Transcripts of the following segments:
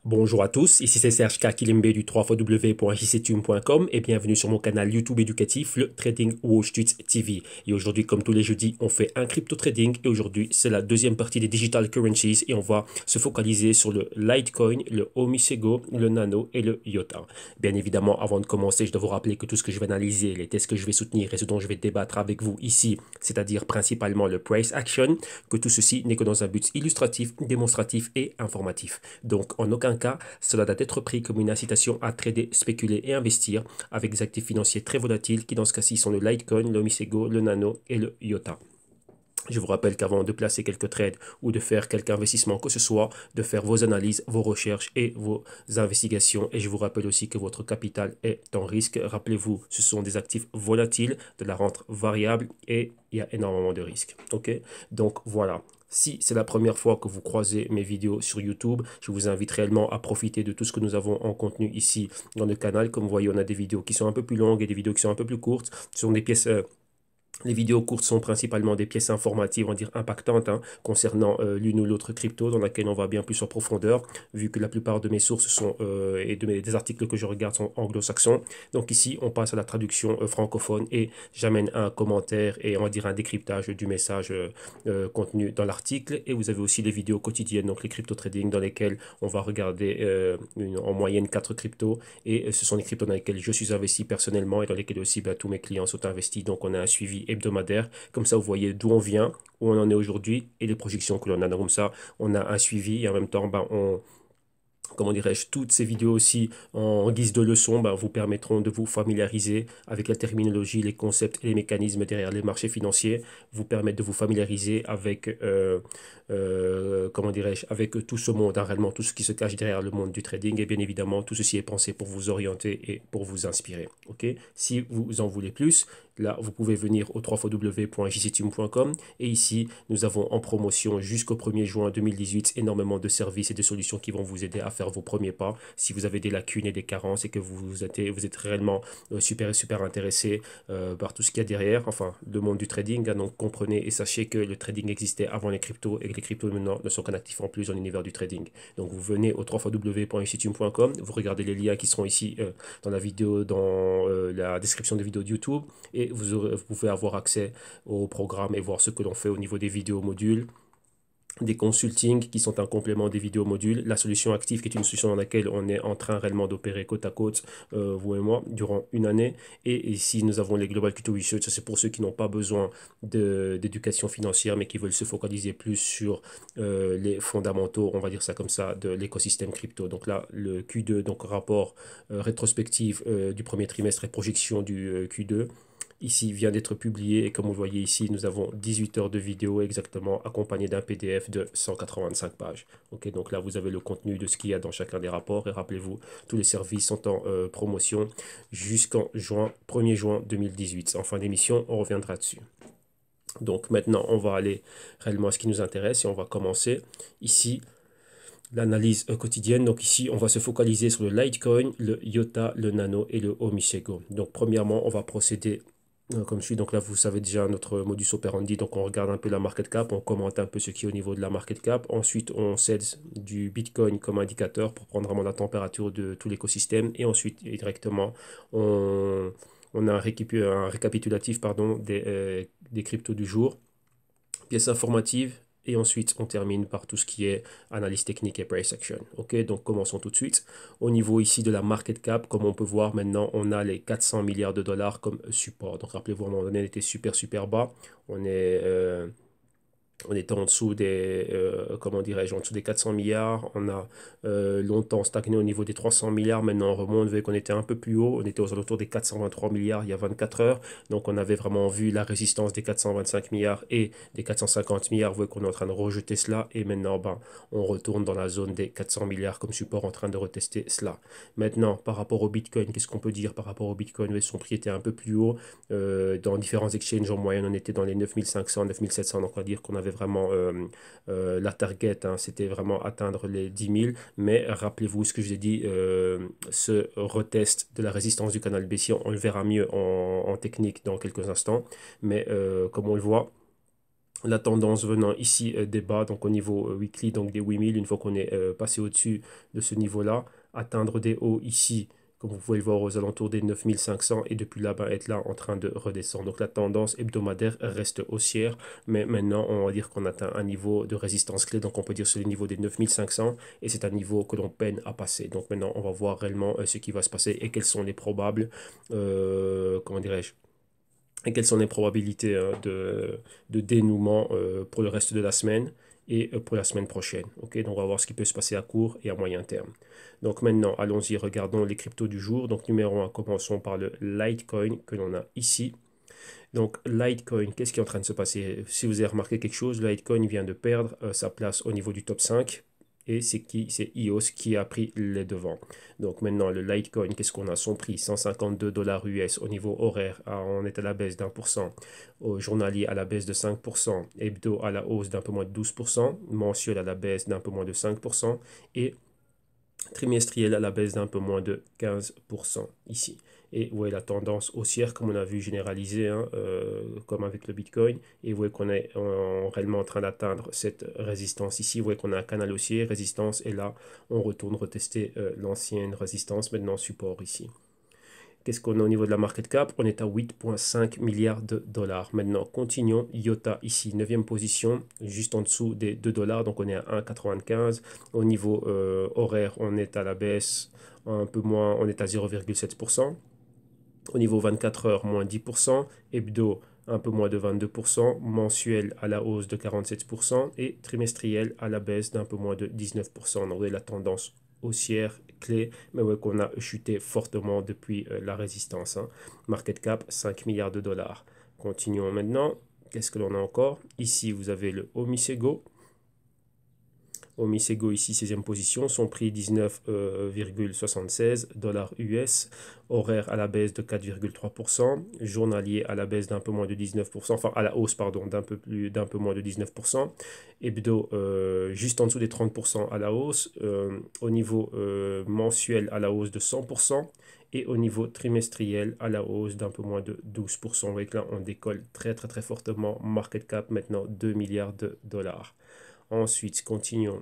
Bonjour à tous, ici c'est Serge Kilimbe du 3xw.jctune.com et bienvenue sur mon canal YouTube éducatif, le Trading Wall Street TV. Et aujourd'hui, comme tous les jeudis, on fait un crypto trading et aujourd'hui, c'est la deuxième partie des digital currencies et on va se focaliser sur le Litecoin, le Omisego, le Nano et le IOTA. Bien évidemment, avant de commencer, je dois vous rappeler que tout ce que je vais analyser, les tests que je vais soutenir et ce dont je vais débattre avec vous ici, c'est-à-dire principalement le price action, que tout ceci n'est que dans un but illustratif, démonstratif et informatif. Donc, en aucun cas, cela doit être pris comme une incitation à trader, spéculer et investir avec des actifs financiers très volatiles qui, dans ce cas-ci, sont le Litecoin, le Misego, le Nano et le IOTA. Je vous rappelle qu'avant de placer quelques trades ou de faire quelque investissement que ce soit, de faire vos analyses, vos recherches et vos investigations. Et je vous rappelle aussi que votre capital est en risque. Rappelez-vous, ce sont des actifs volatiles, de la rente variable et il y a énormément de risques. OK? Donc voilà. Si c'est la première fois que vous croisez mes vidéos sur YouTube, je vous invite réellement à profiter de tout ce que nous avons en contenu ici dans le canal. Comme vous voyez, on a des vidéos qui sont un peu plus longues et des vidéos qui sont un peu plus courtes. Ce sont des pièces les vidéos courtes sont principalement des pièces informatives, on va dire impactantes, concernant l'une ou l'autre crypto, dans laquelle on va bien plus en profondeur, vu que la plupart de mes sources sont, des articles que je regarde sont anglo-saxons. Donc ici, on passe à la traduction francophone et j'amène un commentaire et on va dire un décryptage du message contenu dans l'article. Et vous avez aussi les vidéos quotidiennes, donc les crypto trading, dans lesquelles on va regarder en moyenne 4 cryptos. Et ce sont les cryptos dans lesquels je suis investi personnellement et dans lesquels aussi tous mes clients sont investis. Donc on a un suivi hebdomadaire. Comme ça, vous voyez d'où on vient, où on en est aujourd'hui et les projections que l'on a. Donc, comme ça, on a un suivi et en même temps, comment dirais-je, toutes ces vidéos aussi en guise de leçon vous permettront de vous familiariser avec la terminologie, les concepts et les mécanismes derrière les marchés financiers, vous permettent de vous familiariser avec, comment dirais-je, avec tout ce monde, réellement tout ce qui se cache derrière le monde du trading et bien évidemment tout ceci est pensé pour vous orienter et pour vous inspirer. Ok? Si vous en voulez plus, là vous pouvez venir au www.jctune.com et ici nous avons en promotion jusqu'au 1er juin 2018 énormément de services et de solutions qui vont vous aider à faire vos premiers pas. Si vous avez des lacunes et des carences et que vous êtes réellement super intéressé par tout ce qu'il y a derrière, enfin le monde du trading, donc comprenez et sachez que le trading existait avant les cryptos et que les cryptos maintenant ne sont qu'un actif en plus dans l'univers du trading. Donc vous venez au www.institume.com, vous regardez les liens qui seront ici dans la vidéo, dans la description de vidéo de YouTube et vous pouvez avoir accès au programme et voir ce que l'on fait au niveau des vidéos modules, des consultings qui sont un complément des vidéos modules, la solution active qui est une solution dans laquelle on est en train réellement d'opérer côte à côte, vous et moi, durant une année. Et ici, nous avons les Global Crypto Research, c'est pour ceux qui n'ont pas besoin d'éducation financière, mais qui veulent se focaliser plus sur les fondamentaux, on va dire ça comme ça, de l'écosystème crypto. Donc là, le Q2, donc rapport rétrospective du premier trimestre et projection du Q2 ici vient d'être publié et comme vous le voyez ici, nous avons 18 heures de vidéo exactement accompagné d'un PDF de 185 pages. Ok, donc là, vous avez le contenu de ce qu'il y a dans chacun des rapports et rappelez-vous, tous les services sont en promotion jusqu'en juin, 1er juin 2018. En fin d'émission, on reviendra dessus. Donc maintenant, on va aller réellement à ce qui nous intéresse et on va commencer ici l'analyse quotidienne. Donc ici, on va se focaliser sur le Litecoin, le IOTA, le Nano et le Omisego. Donc premièrement, on va procéder comme je suis, donc là, vous savez déjà notre modus operandi. Donc, on regarde un peu la market cap, on commente un peu ce qui est au niveau de la market cap. Ensuite, on cède du Bitcoin comme indicateur pour prendre vraiment la température de tout l'écosystème. Et ensuite, directement, on a un récapitulatif pardon, des cryptos du jour, pièce informative. Et ensuite, on termine par tout ce qui est analyse technique et price action. Ok, donc commençons tout de suite. Au niveau ici de la market cap, comme on peut voir maintenant, on a les 400 milliards de dollars comme support. Donc rappelez-vous, à un moment donné, on était super bas. On était en dessous comment dirais-je, en dessous des 400 milliards. On a longtemps stagné au niveau des 300 milliards. Maintenant, on remonte, vu qu'on était un peu plus haut. On était aux alentours des 423 milliards il y a 24 heures. Donc, on avait vraiment vu la résistance des 425 milliards et des 450 milliards. Vous voyez qu'on est en train de rejeter cela. Et maintenant, on retourne dans la zone des 400 milliards comme support en train de retester cela. Maintenant, par rapport au Bitcoin, qu'est-ce qu'on peut dire par rapport au Bitcoin? Son prix était un peu plus haut. Dans différents exchanges, en moyenne, on était dans les 9500, 9700. Donc, on va dire qu'on avait vraiment la target, c'était vraiment atteindre les 10 000. Mais rappelez-vous ce que je vous ai dit, ce retest de la résistance du canal baissier, on le verra mieux en technique dans quelques instants. Mais comme on le voit, La tendance venant ici des bas, donc au niveau weekly, donc des 8000, une fois qu'on est passé au-dessus de ce niveau-là, atteindre des hauts ici, comme vous pouvez le voir aux alentours des 9500 et depuis là-bas être là en train de redescendre. Donc la tendance hebdomadaire reste haussière, mais maintenant on va dire qu'on atteint un niveau de résistance clé, donc on peut dire c'est le niveau des 9500 et c'est un niveau que l'on peine à passer. Donc maintenant on va voir réellement ce qui va se passer et quels sont les probables, comment dirais-je, et quelles sont les probabilités de dénouement pour le reste de la semaine et pour la semaine prochaine. Ok, donc on va voir ce qui peut se passer à court et à moyen terme. Donc maintenant, allons-y, regardons les cryptos du jour. Donc numéro 1, commençons par le Litecoin que l'on a ici. Donc Litecoin, qu'est-ce qui est en train de se passer? Si vous avez remarqué quelque chose, Litecoin vient de perdre sa place au niveau du top 5. Et c'est qui? C'est EOS qui a pris les devants. Donc maintenant, le Litecoin, qu'est-ce qu'on a? Son prix, 152 dollars US au niveau horaire. On est à la baisse d'1%. Au journalier, à la baisse de 5%. Hebdo, à la hausse d'un peu moins de 12%. Mensuel, à la baisse d'un peu moins de 5%. Et trimestriel à la baisse d'un peu moins de 15% ici. Et vous voyez la tendance haussière comme on a vu généralisée, hein, comme avec le Bitcoin. Et vous voyez qu'on est réellement en train d'atteindre cette résistance ici. Vous voyez qu'on a un canal haussier, résistance, et là on retourne retester l'ancienne résistance, maintenant support ici. Qu'est-ce qu'on a au niveau de la market cap? On est à 8,5 milliards de dollars. Maintenant, continuons. IOTA ici, 9e position, juste en dessous des 2 dollars. Donc, on est à 1,95. Au niveau horaire, on est à la baisse un peu moins, on est à 0,7%. Au niveau 24 heures, moins 10%. Hebdo, un peu moins de 22%. Mensuel à la hausse de 47%. Et trimestriel à la baisse d'un peu moins de 19%. Donc, vous voyez la tendance haussière clé, mais ouais, qu'on a chuté fortement depuis la résistance. Hein. Market cap, 5 milliards de dollars. Continuons maintenant. Qu'est-ce que l'on a encore? Ici, vous avez le Omisego. Omisego ici, 16e position, son prix 19,76 dollars US, horaire à la baisse de 4,3%, journalier à la baisse d'un peu moins de 19%, enfin à la hausse, pardon, d'un peu moins de 19%, hebdo juste en dessous des 30% à la hausse, au niveau mensuel à la hausse de 100%, et au niveau trimestriel à la hausse d'un peu moins de 12%. Vous voyez que là, on décolle très très très fortement, market cap maintenant 2 milliards de dollars. Ensuite, continuons.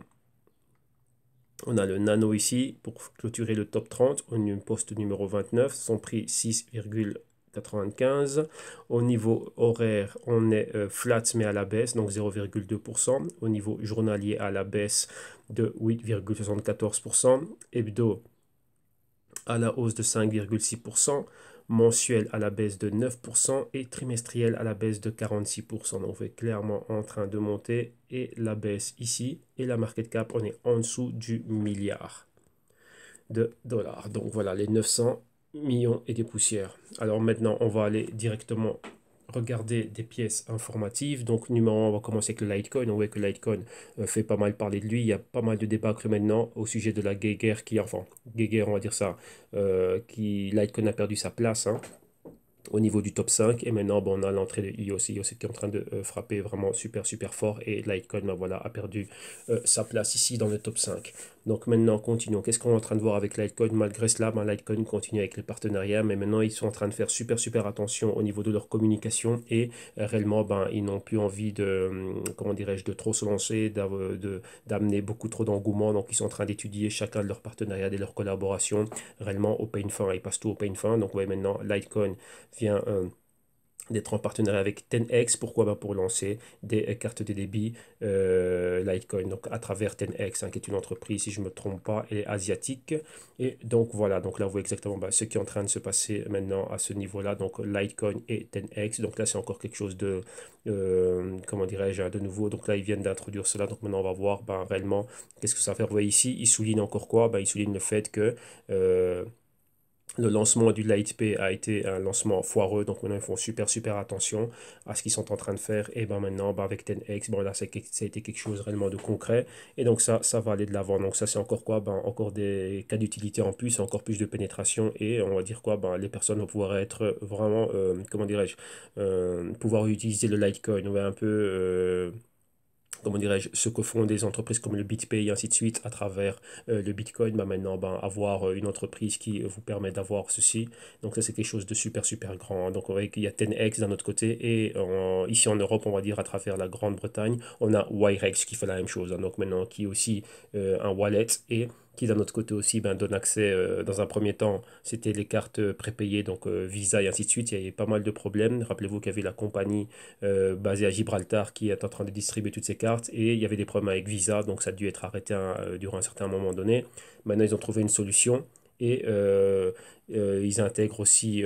On a le Nano ici pour clôturer le top 30 au poste numéro 29. Son prix 6,95. Au niveau horaire, on est flat mais à la baisse, donc 0,2%. Au niveau journalier, à la baisse de 8,74%. Hebdo à la hausse de 5,6%, mensuel à la baisse de 9% et trimestriel à la baisse de 46%. Donc on est clairement en train de monter et la baisse ici et la market cap, on est en dessous du milliard de dollars. Donc voilà les 900 millions et des poussières. Alors maintenant, on va aller directement regarder des pièces informatives. Donc numéro 1, on va commencer avec le Litecoin. On voit que le Litecoin fait pas mal parler de lui. Il y a pas mal de débâcles maintenant au sujet de la guerre qui, enfin, guerre, on va dire ça, qui Litecoin a perdu sa place, hein, au niveau du top 5 et maintenant bon, on a l'entrée de IOS qui est en train de frapper vraiment super super fort et Litecoin ben, voilà, a perdu sa place ici dans le top 5. Donc maintenant continuons, qu'est-ce qu'on est en train de voir avec Litecoin? Malgré cela ben, Litecoin continue avec les partenariats, mais maintenant ils sont en train de faire super super attention au niveau de leur communication et réellement ben, ils n'ont plus envie de, comment dirais-je, de trop se lancer, d'amener beaucoup trop d'engouement, donc ils sont en train d'étudier chacun de leurs partenariats et leurs collaborations réellement au pain fin, ils passent tout au pain fin. Donc ouais, maintenant Litecoin vient d'être en partenariat avec 10x. Pourquoi? Ben pour lancer des cartes de débit Litecoin, donc à travers 10x, hein, qui est une entreprise, si je ne me trompe pas, elle est asiatique. Et donc voilà, donc là vous voyez exactement ben, ce qui est en train de se passer maintenant à ce niveau-là, donc Litecoin et 10x. Donc là c'est encore quelque chose de, comment dirais-je, de nouveau. Donc là ils viennent d'introduire cela, donc maintenant on va voir ben, réellement qu'est-ce que ça va faire. Vous voyez ici, ils soulignent encore quoi? Ben, ils soulignent le fait que le lancement du LitePay a été un lancement foireux, donc maintenant ils font super super attention à ce qu'ils sont en train de faire. Et ben maintenant ben avec 10x, bon là ça a été quelque chose réellement de concret. Et donc ça va aller de l'avant. Donc ça c'est encore quoi? Ben encore des cas d'utilité en plus, encore plus de pénétration. Et on va dire quoi? Ben les personnes vont pouvoir être vraiment, comment dirais-je, pouvoir utiliser le Litecoin. On va un peu comment dirais-je, ce que font des entreprises comme le BitPay et ainsi de suite à travers le Bitcoin, bah maintenant, bah, avoir une entreprise qui vous permet d'avoir ceci. Donc ça, c'est quelque chose de super, super grand. Donc on voit qu'il y a 10x d'un autre côté et ici en Europe, on va dire à travers la Grande-Bretagne, on a Wirex qui fait la même chose, hein. Donc maintenant, qui est aussi un wallet et qui d'un autre côté aussi ben, donne accès, dans un premier temps, c'était les cartes prépayées, donc Visa et ainsi de suite. Il y avait pas mal de problèmes. Rappelez-vous qu'il y avait la compagnie basée à Gibraltar qui est en train de distribuer toutes ces cartes et il y avait des problèmes avec Visa, donc ça a dû être arrêté durant un certain moment donné. Maintenant, ils ont trouvé une solution et ils intègrent aussi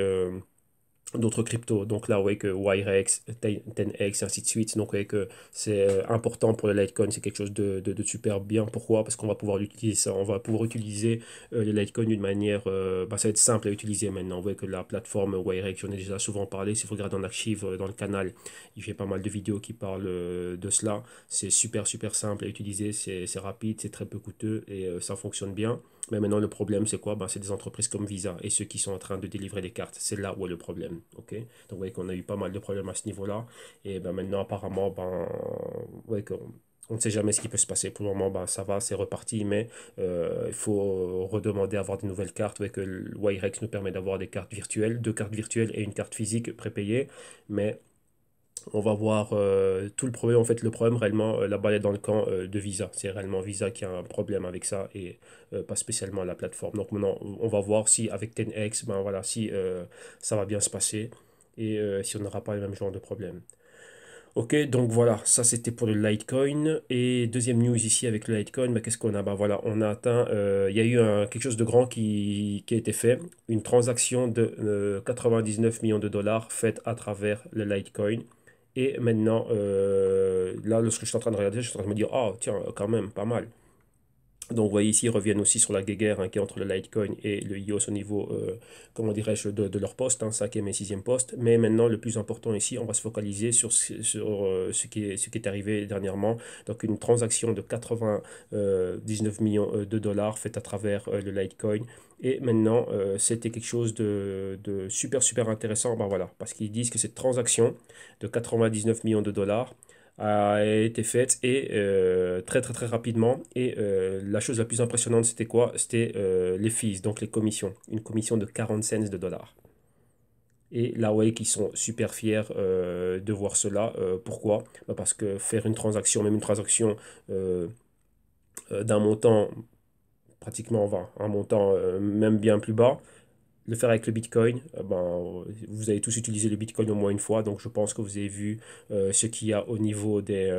d'autres cryptos. Donc là, ouais, que Wirex, 10x, ainsi de suite. Donc, ouais, que c'est important pour le Litecoin. C'est quelque chose de super bien. Pourquoi? Parce qu'on va pouvoir l'utiliser ça. On va pouvoir utiliser le Litecoin d'une manière. Bah, ça va être simple à utiliser maintenant. On voit que la plateforme Wirex, j'en ai déjà souvent parlé. Si vous regardez en archive dans le canal, il fait pas mal de vidéos qui parlent de cela. C'est super, super simple à utiliser. C'est rapide, c'est très peu coûteux et ça fonctionne bien. Mais maintenant, le problème, c'est quoi? Ben, c'est des entreprises comme Visa et ceux qui sont en train de délivrer des cartes. C'est là où est le problème. Ok. Donc, vous voyez qu'on a eu pas mal de problèmes à ce niveau-là. Et ben, maintenant, apparemment, ben, ouais, on ne sait jamais ce qui peut se passer. Pour le moment, ben, ça va, c'est reparti, mais il faut redemander à avoir de nouvelles cartes. Ouais, que le Wirex nous permet d'avoir des cartes virtuelles, deux cartes virtuelles et une carte physique prépayée. Mais on va voir tout le problème. En fait, le problème réellement, la balle est dans le camp de Visa. C'est réellement Visa qui a un problème avec ça et pas spécialement la plateforme. Donc maintenant, on va voir si avec 10x, ben voilà, si ça va bien se passer et si on n'aura pas le même genre de problème. Ok, donc voilà, ça c'était pour le Litecoin. Et deuxième news ici avec le Litecoin, ben, qu'est-ce qu'on a? Ben voilà, on a atteint, il y a eu quelque chose de grand qui a été fait, une transaction de 99 millions de dollars faite à travers le Litecoin. Et maintenant, là, lorsque je suis en train de regarder, je suis en train de me dire, ah, tiens, quand même, pas mal. Donc, vous voyez ici, ils reviennent aussi sur la guéguerre hein, qui est entre le Litecoin et le EOS au niveau, comment dirais-je, de leur poste, hein, cinquième et sixième poste. Mais maintenant, le plus important ici, on va se focaliser sur, ce qui est arrivé dernièrement. Donc, une transaction de 99 millions de dollars faite à travers le Litecoin. Et maintenant, c'était quelque chose de super, super intéressant. Ben voilà, parce qu'ils disent que cette transaction de 99 millions de dollars a été faite et très très très rapidement. Et la chose la plus impressionnante, c'était quoi? C'était les fees, donc les commissions. Une commission de 40 cents de dollars. Et là, ouais, qui sont super fiers de voir cela. Pourquoi? Bah, parce que faire une transaction, même une transaction euh, d'un montant, pratiquement, enfin, un montant même bien plus bas, le faire avec le Bitcoin, ben, vous avez tous utilisé le Bitcoin au moins une fois, donc je pense que vous avez vu ce qu'il y a au niveau des,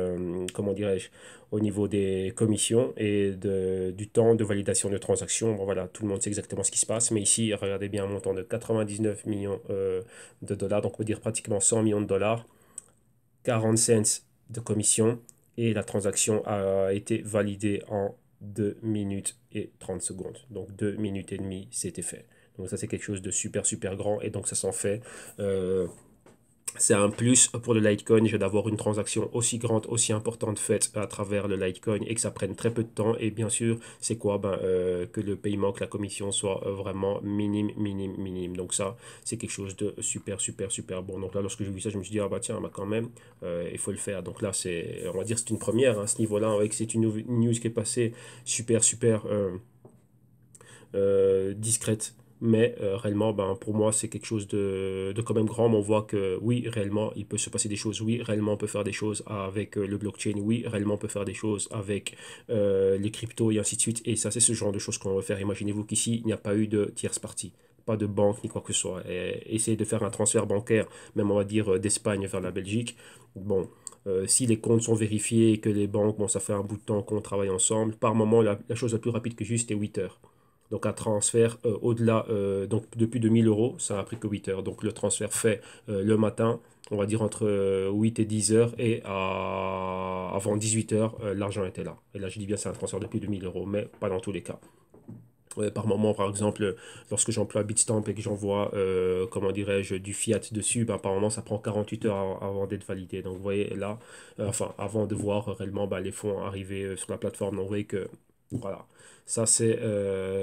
comment dirais-je, au niveau des commissions et du temps de validation de transaction. Bon, voilà, tout le monde sait exactement ce qui se passe, mais ici, regardez bien un montant de 99 millions de dollars, donc on peut dire pratiquement 100 millions de dollars, 40 cents de commission, et la transaction a été validée en 2 minutes et 30 secondes. Donc 2 minutes et demie, c'était fait. Donc ça, c'est quelque chose de super, super grand. Et donc ça s'en fait. C'est un plus pour le Litecoin d'avoir une transaction aussi grande, aussi importante faite à travers le Litecoin et que ça prenne très peu de temps. Et bien sûr, c'est quoi? Ben, que le paiement, que la commission soit vraiment minime, minime, minime. Donc ça, c'est quelque chose de super, super, super bon. Donc là, lorsque j'ai vu ça, je me suis dit, ah bah tiens, bah quand même, il faut le faire. Donc là, on va dire, c'est une première hein, à ce niveau-là. Avec c'est une news qui est passée super, super discrète. Mais réellement, ben, pour moi, c'est quelque chose de quand même grand. Mais on voit que oui, réellement, il peut se passer des choses. Oui, réellement, on peut faire des choses avec le blockchain. Oui, réellement, on peut faire des choses avec les cryptos et ainsi de suite. Et ça, c'est ce genre de choses qu'on va faire. Imaginez-vous qu'ici, il n'y a pas eu de tierce partie. Pas de banque ni quoi que ce soit. Et essayer de faire un transfert bancaire, même on va dire d'Espagne vers la Belgique. Bon, si les comptes sont vérifiés et que les banques, bon, ça fait un bout de temps qu'on travaille ensemble, par moment, la chose la plus rapide que juste est 8 heures. Donc un transfert au-delà, donc depuis 2000 euros, ça a pris que 8 heures. Donc le transfert fait le matin, on va dire entre 8 et 10 heures, et avant 18 heures, l'argent était là. Et là, je dis bien, c'est un transfert depuis 2000 euros, mais pas dans tous les cas. Par moment, par exemple, lorsque j'emploie Bitstamp et que j'envoie, comment dirais-je, du fiat dessus, ben, par moment, ça prend 48 heures avant d'être validé. Donc, vous voyez, là, enfin, avant de voir réellement ben, les fonds arriver sur la plateforme, donc, vous voyez que, voilà, ça, c'est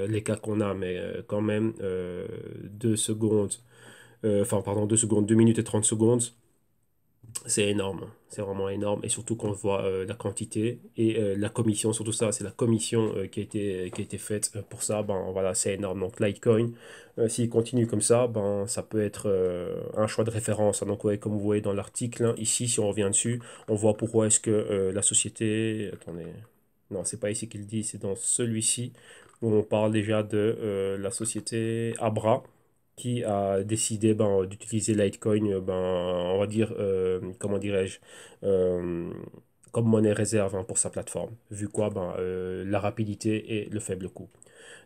les cas qu'on a, mais quand même, 2 secondes, enfin, pardon, 2 secondes, 2 minutes et 30 secondes, C'est énorme, c'est vraiment énorme. Et surtout qu'on voit la quantité et la commission, surtout ça, c'est la commission qui a été faite pour ça. Ben voilà, c'est énorme. Donc Litecoin, s'il continue comme ça, ben ça peut être un choix de référence, hein. Donc ouais, comme vous voyez dans l'article, hein, ici, si on revient dessus, on voit pourquoi est-ce que la société. Attendez. Non, c'est pas ici qu'il dit, c'est dans celui-ci où on parle déjà de la société Abra qui a décidé ben, d'utiliser Litecoin, ben, on va dire, comment dirais-je, euh, comme monnaie réserve, hein, pour sa plateforme. Vu quoi, ben, la rapidité et le faible coût.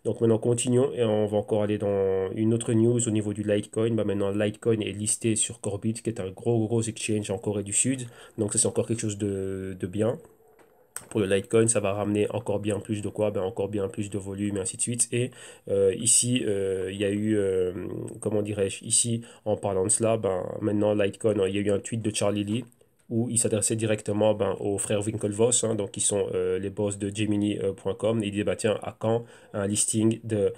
Donc maintenant, continuons et on va encore aller dans une autre news au niveau du Litecoin. Ben, maintenant, Litecoin est listé sur Corbit, qui est un gros exchange en Corée du Sud. Donc ça, c'est encore quelque chose de bien. Pour le Litecoin, ça va ramener encore bien plus de quoi? Ben, encore bien plus de volume, et ainsi de suite. Et ici, il y a eu, comment dirais-je, ici, en parlant de cela, ben, maintenant, Litecoin, il y a eu un tweet de Charlie Lee où il s'adressait directement ben, aux frères Winklevoss, hein, donc qui sont les boss de Gemini.com. Et il dit, bah, tiens, à quand un listing de,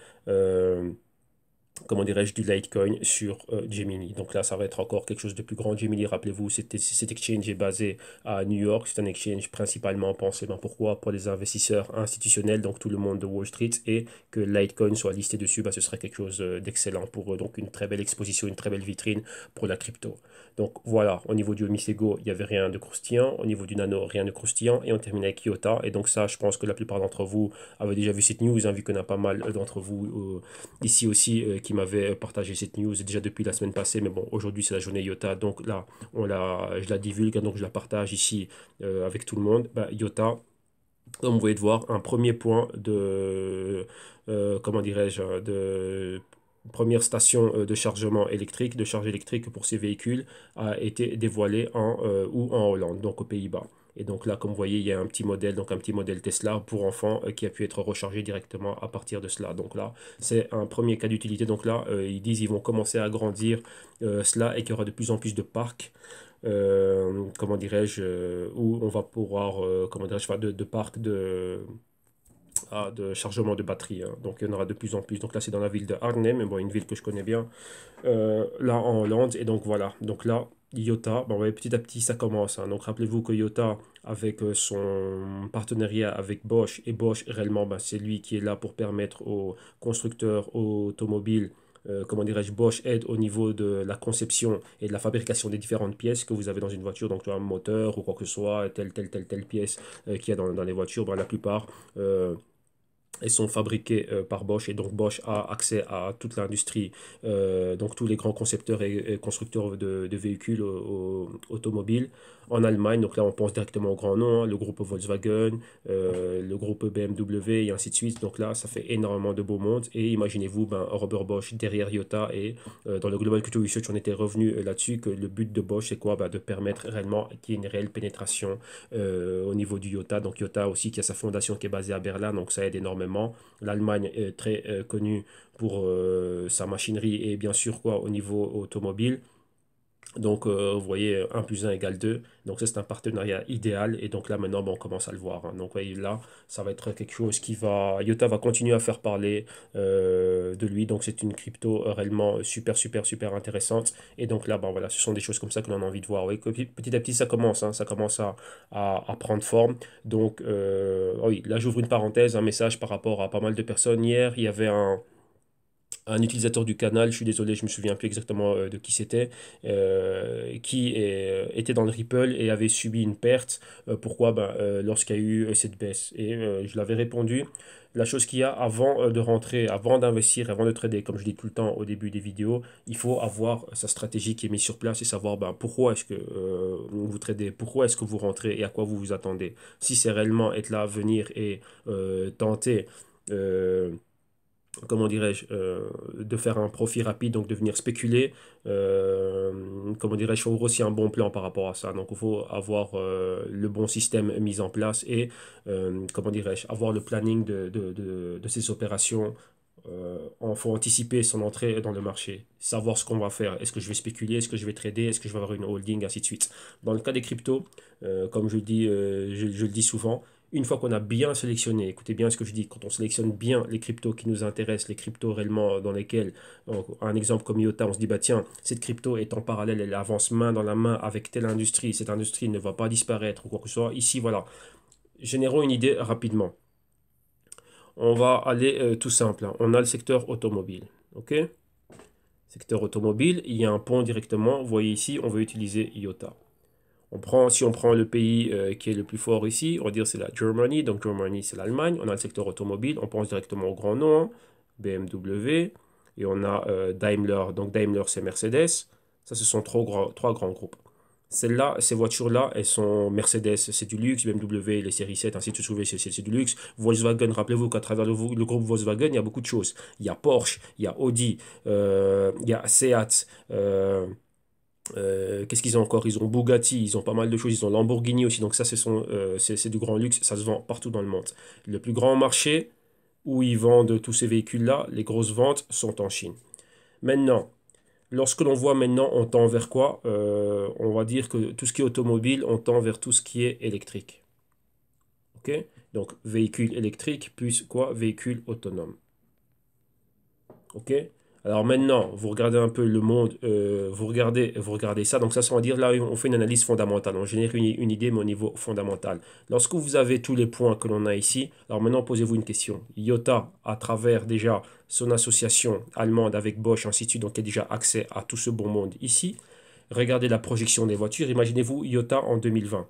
comment dirais-je, du Litecoin sur Gemini. Donc là, ça va être encore quelque chose de plus grand. Gemini, rappelez-vous, cet exchange est basé à New York. C'est un exchange principalement pensé, ben pourquoi? Pour les investisseurs institutionnels, donc tout le monde de Wall Street, et que Litecoin soit listé dessus, ben, ce serait quelque chose d'excellent pour eux. Donc une très belle exposition, une très belle vitrine pour la crypto. Donc voilà, au niveau du Omisego, il n'y avait rien de croustillant. Au niveau du Nano, rien de croustillant. Et on termine avec IOTA. Et donc ça, je pense que la plupart d'entre vous avaient déjà vu cette news, hein, vu qu'on a pas mal d'entre vous ici aussi qui m'avait partagé cette news déjà depuis la semaine passée. Mais bon, aujourd'hui, c'est la journée IOTA. Donc là, je la divulgue, hein, donc je la partage ici avec tout le monde. Bah, IOTA, comme vous pouvez le voir, un premier point de, comment dirais-je, de première station de chargement électrique, de charge électrique pour ces véhicules, a été dévoilé en Hollande, donc aux Pays-Bas. Et donc là, comme vous voyez, il y a un petit modèle, donc un petit modèle Tesla pour enfants qui a pu être rechargé directement à partir de cela. Donc là, c'est un premier cas d'utilité. Donc là, ils disent qu'ils vont commencer à agrandir cela et qu'il y aura de plus en plus de parcs, comment dirais-je, où on va pouvoir, comment dirais-je, faire de parcs de chargement de batterie, hein. Donc il y en aura de plus en plus. Donc là, c'est dans la ville de Arnhem, mais bon, une ville que je connais bien, là en Hollande. Et donc voilà. Donc là, IOTA, bon, ouais, petit à petit, ça commence, hein. Donc rappelez-vous que IOTA, avec son partenariat avec Bosch, et Bosch, réellement, ben, c'est lui qui est là pour permettre aux constructeurs automobiles, comment dirais-je, Bosch aide au niveau de la conception et de la fabrication des différentes pièces que vous avez dans une voiture, donc tu vois, un moteur ou quoi que ce soit, telle pièce qu'il y a dans les voitures, ben, la plupart. Elles sont fabriquées par Bosch et donc Bosch a accès à toute l'industrie, donc tous les grands concepteurs et constructeurs de véhicules automobiles en Allemagne. Donc là, on pense directement aux grands noms, hein, le groupe Volkswagen, le groupe BMW et ainsi de suite. Donc là, ça fait énormément de beau monde. Et imaginez-vous, ben, Robert Bosch derrière Toyota et dans le Global Culture Research, on était revenu là-dessus que le but de Bosch, c'est quoi? Ben, de permettre réellement qu'il y ait une réelle pénétration au niveau du Toyota. Donc Toyota aussi qui a sa fondation qui est basée à Berlin, donc ça aide énormément. L'Allemagne est très connue pour sa machinerie et bien sûr quoi au niveau automobile. Donc, vous voyez, 1 plus 1 égale 2. Donc, ça, c'est un partenariat idéal. Et donc, là, maintenant, ben, on commence à le voir, hein. Donc, voyez, là, ça va être quelque chose qui va... IOTA va continuer à faire parler de lui. Donc, c'est une crypto réellement super intéressante. Et donc, là, ben, voilà, ce sont des choses comme ça que l'on a envie de voir. Oui, petit à petit, ça commence, hein. Ça commence à prendre forme. Donc, oui, là, j'ouvre une parenthèse, un message par rapport à pas mal de personnes. Hier, il y avait un utilisateur du canal, je suis désolé, je me souviens plus exactement de qui c'était, était dans le Ripple et avait subi une perte. Pourquoi? Ben, lorsqu'il y a eu cette baisse. Et je l'avais répondu, la chose qu'il y a avant de rentrer, avant d'investir, avant de trader, comme je dis tout le temps au début des vidéos, il faut avoir sa stratégie qui est mise sur place et savoir ben, pourquoi est-ce que vous tradez, pourquoi est-ce que vous rentrez et à quoi vous vous attendez. Si c'est réellement être là, venir et tenter... comment dirais-je, de faire un profit rapide, donc de venir spéculer. Comment dirais-je, il faut aussi un bon plan par rapport à ça. Donc il faut avoir le bon système mis en place et, comment dirais-je, avoir le planning de ces opérations. Il faut anticiper son entrée dans le marché, savoir ce qu'on va faire. Est-ce que je vais spéculer, est-ce que je vais trader, est-ce que je vais avoir une holding, ainsi de suite. Dans le cas des cryptos, comme je le dis souvent, Une fois qu'on a bien sélectionné, écoutez bien ce que je dis, quand on sélectionne bien les cryptos qui nous intéressent, les cryptos réellement dans lesquels, un exemple comme IOTA, on se dit, bah tiens, cette crypto est en parallèle, elle avance main dans la main avec telle industrie, cette industrie ne va pas disparaître ou quoi que ce soit. Ici, voilà, générons une idée rapidement. On va aller tout simple, hein. On a le secteur automobile, ok? Secteur automobile, il y a un pont directement. Vous voyez ici, on veut utiliser IOTA. Si on prend le pays qui est le plus fort ici, on va dire c'est la Germany. Donc Germany, c'est l'Allemagne. On a le secteur automobile. On pense directement au grand nom, hein, BMW. Et on a Daimler. Donc Daimler, c'est Mercedes. Ça, ce sont trois grands groupes. Celles-là, ces voitures-là, elles sont Mercedes, c'est du luxe, BMW, les séries 7, ainsi de suite, c'est du luxe. Volkswagen, rappelez-vous qu'à travers le groupe Volkswagen, il y a beaucoup de choses. Il y a Porsche, il y a Audi, il y a Seat, qu'est-ce qu'ils ont encore? Ils ont Bugatti, ils ont pas mal de choses, ils ont Lamborghini aussi, donc ça, c'est du grand luxe, ça se vend partout dans le monde. Le plus grand marché où ils vendent tous ces véhicules-là, les grosses ventes, sont en Chine. Maintenant, lorsque l'on voit maintenant, on tend vers quoi? On va dire que tout ce qui est automobile, on tend vers tout ce qui est électrique. Ok? Donc, véhicule électrique plus quoi? Véhicule autonome. Ok? Alors maintenant, vous regardez un peu le monde, vous regardez ça. Donc ça, on va dire là, on fait une analyse fondamentale. On génère une idée, mais au niveau fondamental. Lorsque vous avez tous les points que l'on a ici, alors maintenant, posez-vous une question. IOTA, à travers déjà son association allemande avec Bosch, ainsi de suite, donc il y a déjà accès à tout ce bon monde ici. Regardez la projection des voitures. Imaginez-vous IOTA en 2020.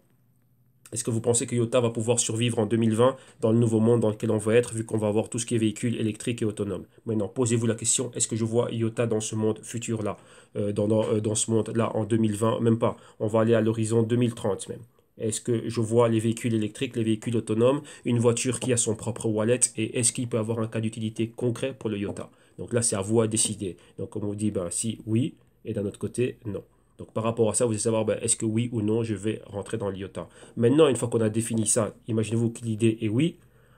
Est-ce que vous pensez que Toyota va pouvoir survivre en 2020 dans le nouveau monde dans lequel on va être, vu qu'on va avoir tout ce qui est véhicule électrique et autonome? Maintenant, posez-vous la question, est-ce que je vois Toyota dans ce monde futur-là, dans ce monde-là en 2020? Même pas. On va aller à l'horizon 2030 même. Est-ce que je vois les véhicules électriques, les véhicules autonomes, une voiture qui a son propre wallet, et est-ce qu'il peut avoir un cas d'utilité concret pour le Toyota? Donc là, c'est à vous à décider. Donc, comme on dit, ben, si oui, et d'un autre côté, non. Donc par rapport à ça, vous allez savoir ben, est-ce que oui ou non je vais rentrer dans l'IOTA. Maintenant, une fois qu'on a défini ça, imaginez-vous que l'idée est oui.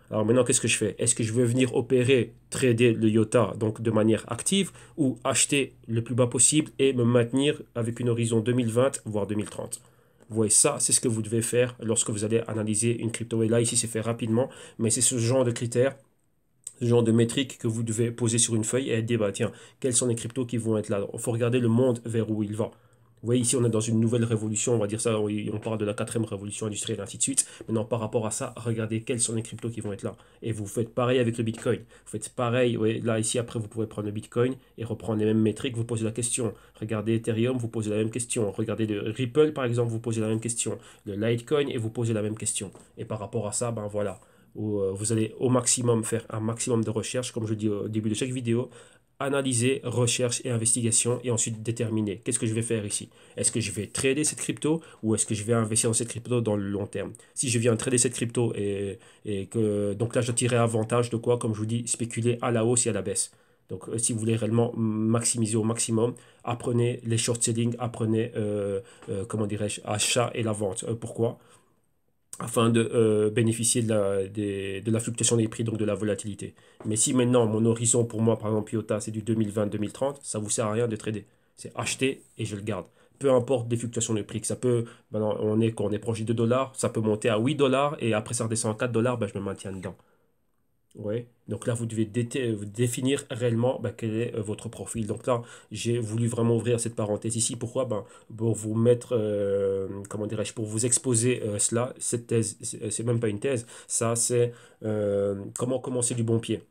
Alors maintenant, qu'est-ce que je fais? Est-ce que je veux venir opérer, trader le IOTA donc de manière active ou acheter le plus bas possible et me maintenir avec une horizon 2020 voire 2030? Vous voyez, ça, c'est ce que vous devez faire lorsque vous allez analyser une crypto. Et là, ici, c'est fait rapidement, mais c'est ce genre de critères, ce genre de métriques que vous devez poser sur une feuille et dire, bah, tiens, quels sont les cryptos qui vont être là? Il faut regarder le monde vers où il va. Vous voyez, ici, on est dans une nouvelle révolution, on va dire ça, on parle de la quatrième révolution industrielle, ainsi de suite. Maintenant, par rapport à ça, regardez quels sont les cryptos qui vont être là. Et vous faites pareil avec le Bitcoin. Vous faites pareil, ouais, là, ici, après, vous pouvez prendre le Bitcoin et reprendre les mêmes métriques, vous posez la question. Regardez Ethereum, vous posez la même question. Regardez le Ripple, par exemple, vous posez la même question. Le Litecoin, et vous posez la même question. Et par rapport à ça, ben voilà, vous allez au maximum faire un maximum de recherches, comme je dis au début de chaque vidéo, analyser, recherche et investigation et ensuite déterminer qu'est-ce que je vais faire ici. Est-ce que je vais trader cette crypto ou est-ce que je vais investir dans cette crypto dans le long terme? Si je viens trader cette crypto et que donc là je tirerai avantage de quoi? Comme je vous dis, spéculer à la hausse et à la baisse. Donc si vous voulez réellement maximiser au maximum, apprenez les short selling, apprenez comment dirais-je, achat et la vente. Pourquoi? Afin de bénéficier de la fluctuation des prix, donc de la volatilité. Mais si maintenant, mon horizon pour moi, par exemple, IOTA, c'est du 2020-2030, ça ne vous sert à rien de trader. C'est acheter et je le garde. Peu importe des fluctuations de prix, que ça peut, maintenant, quand on est proche de 2 dollars, ça peut monter à 8 dollars et après ça redescend à 4 dollars, ben, je me maintiens dedans. Ouais. Donc là, vous devez définir réellement ben, quel est votre profil. Donc là, j'ai voulu vraiment ouvrir cette parenthèse ici. Pourquoi? Ben, pour vous mettre, comment dirais-je, pour vous exposer cela. Cette thèse, c'est même pas une thèse. Ça, c'est comment commencer du bon pied.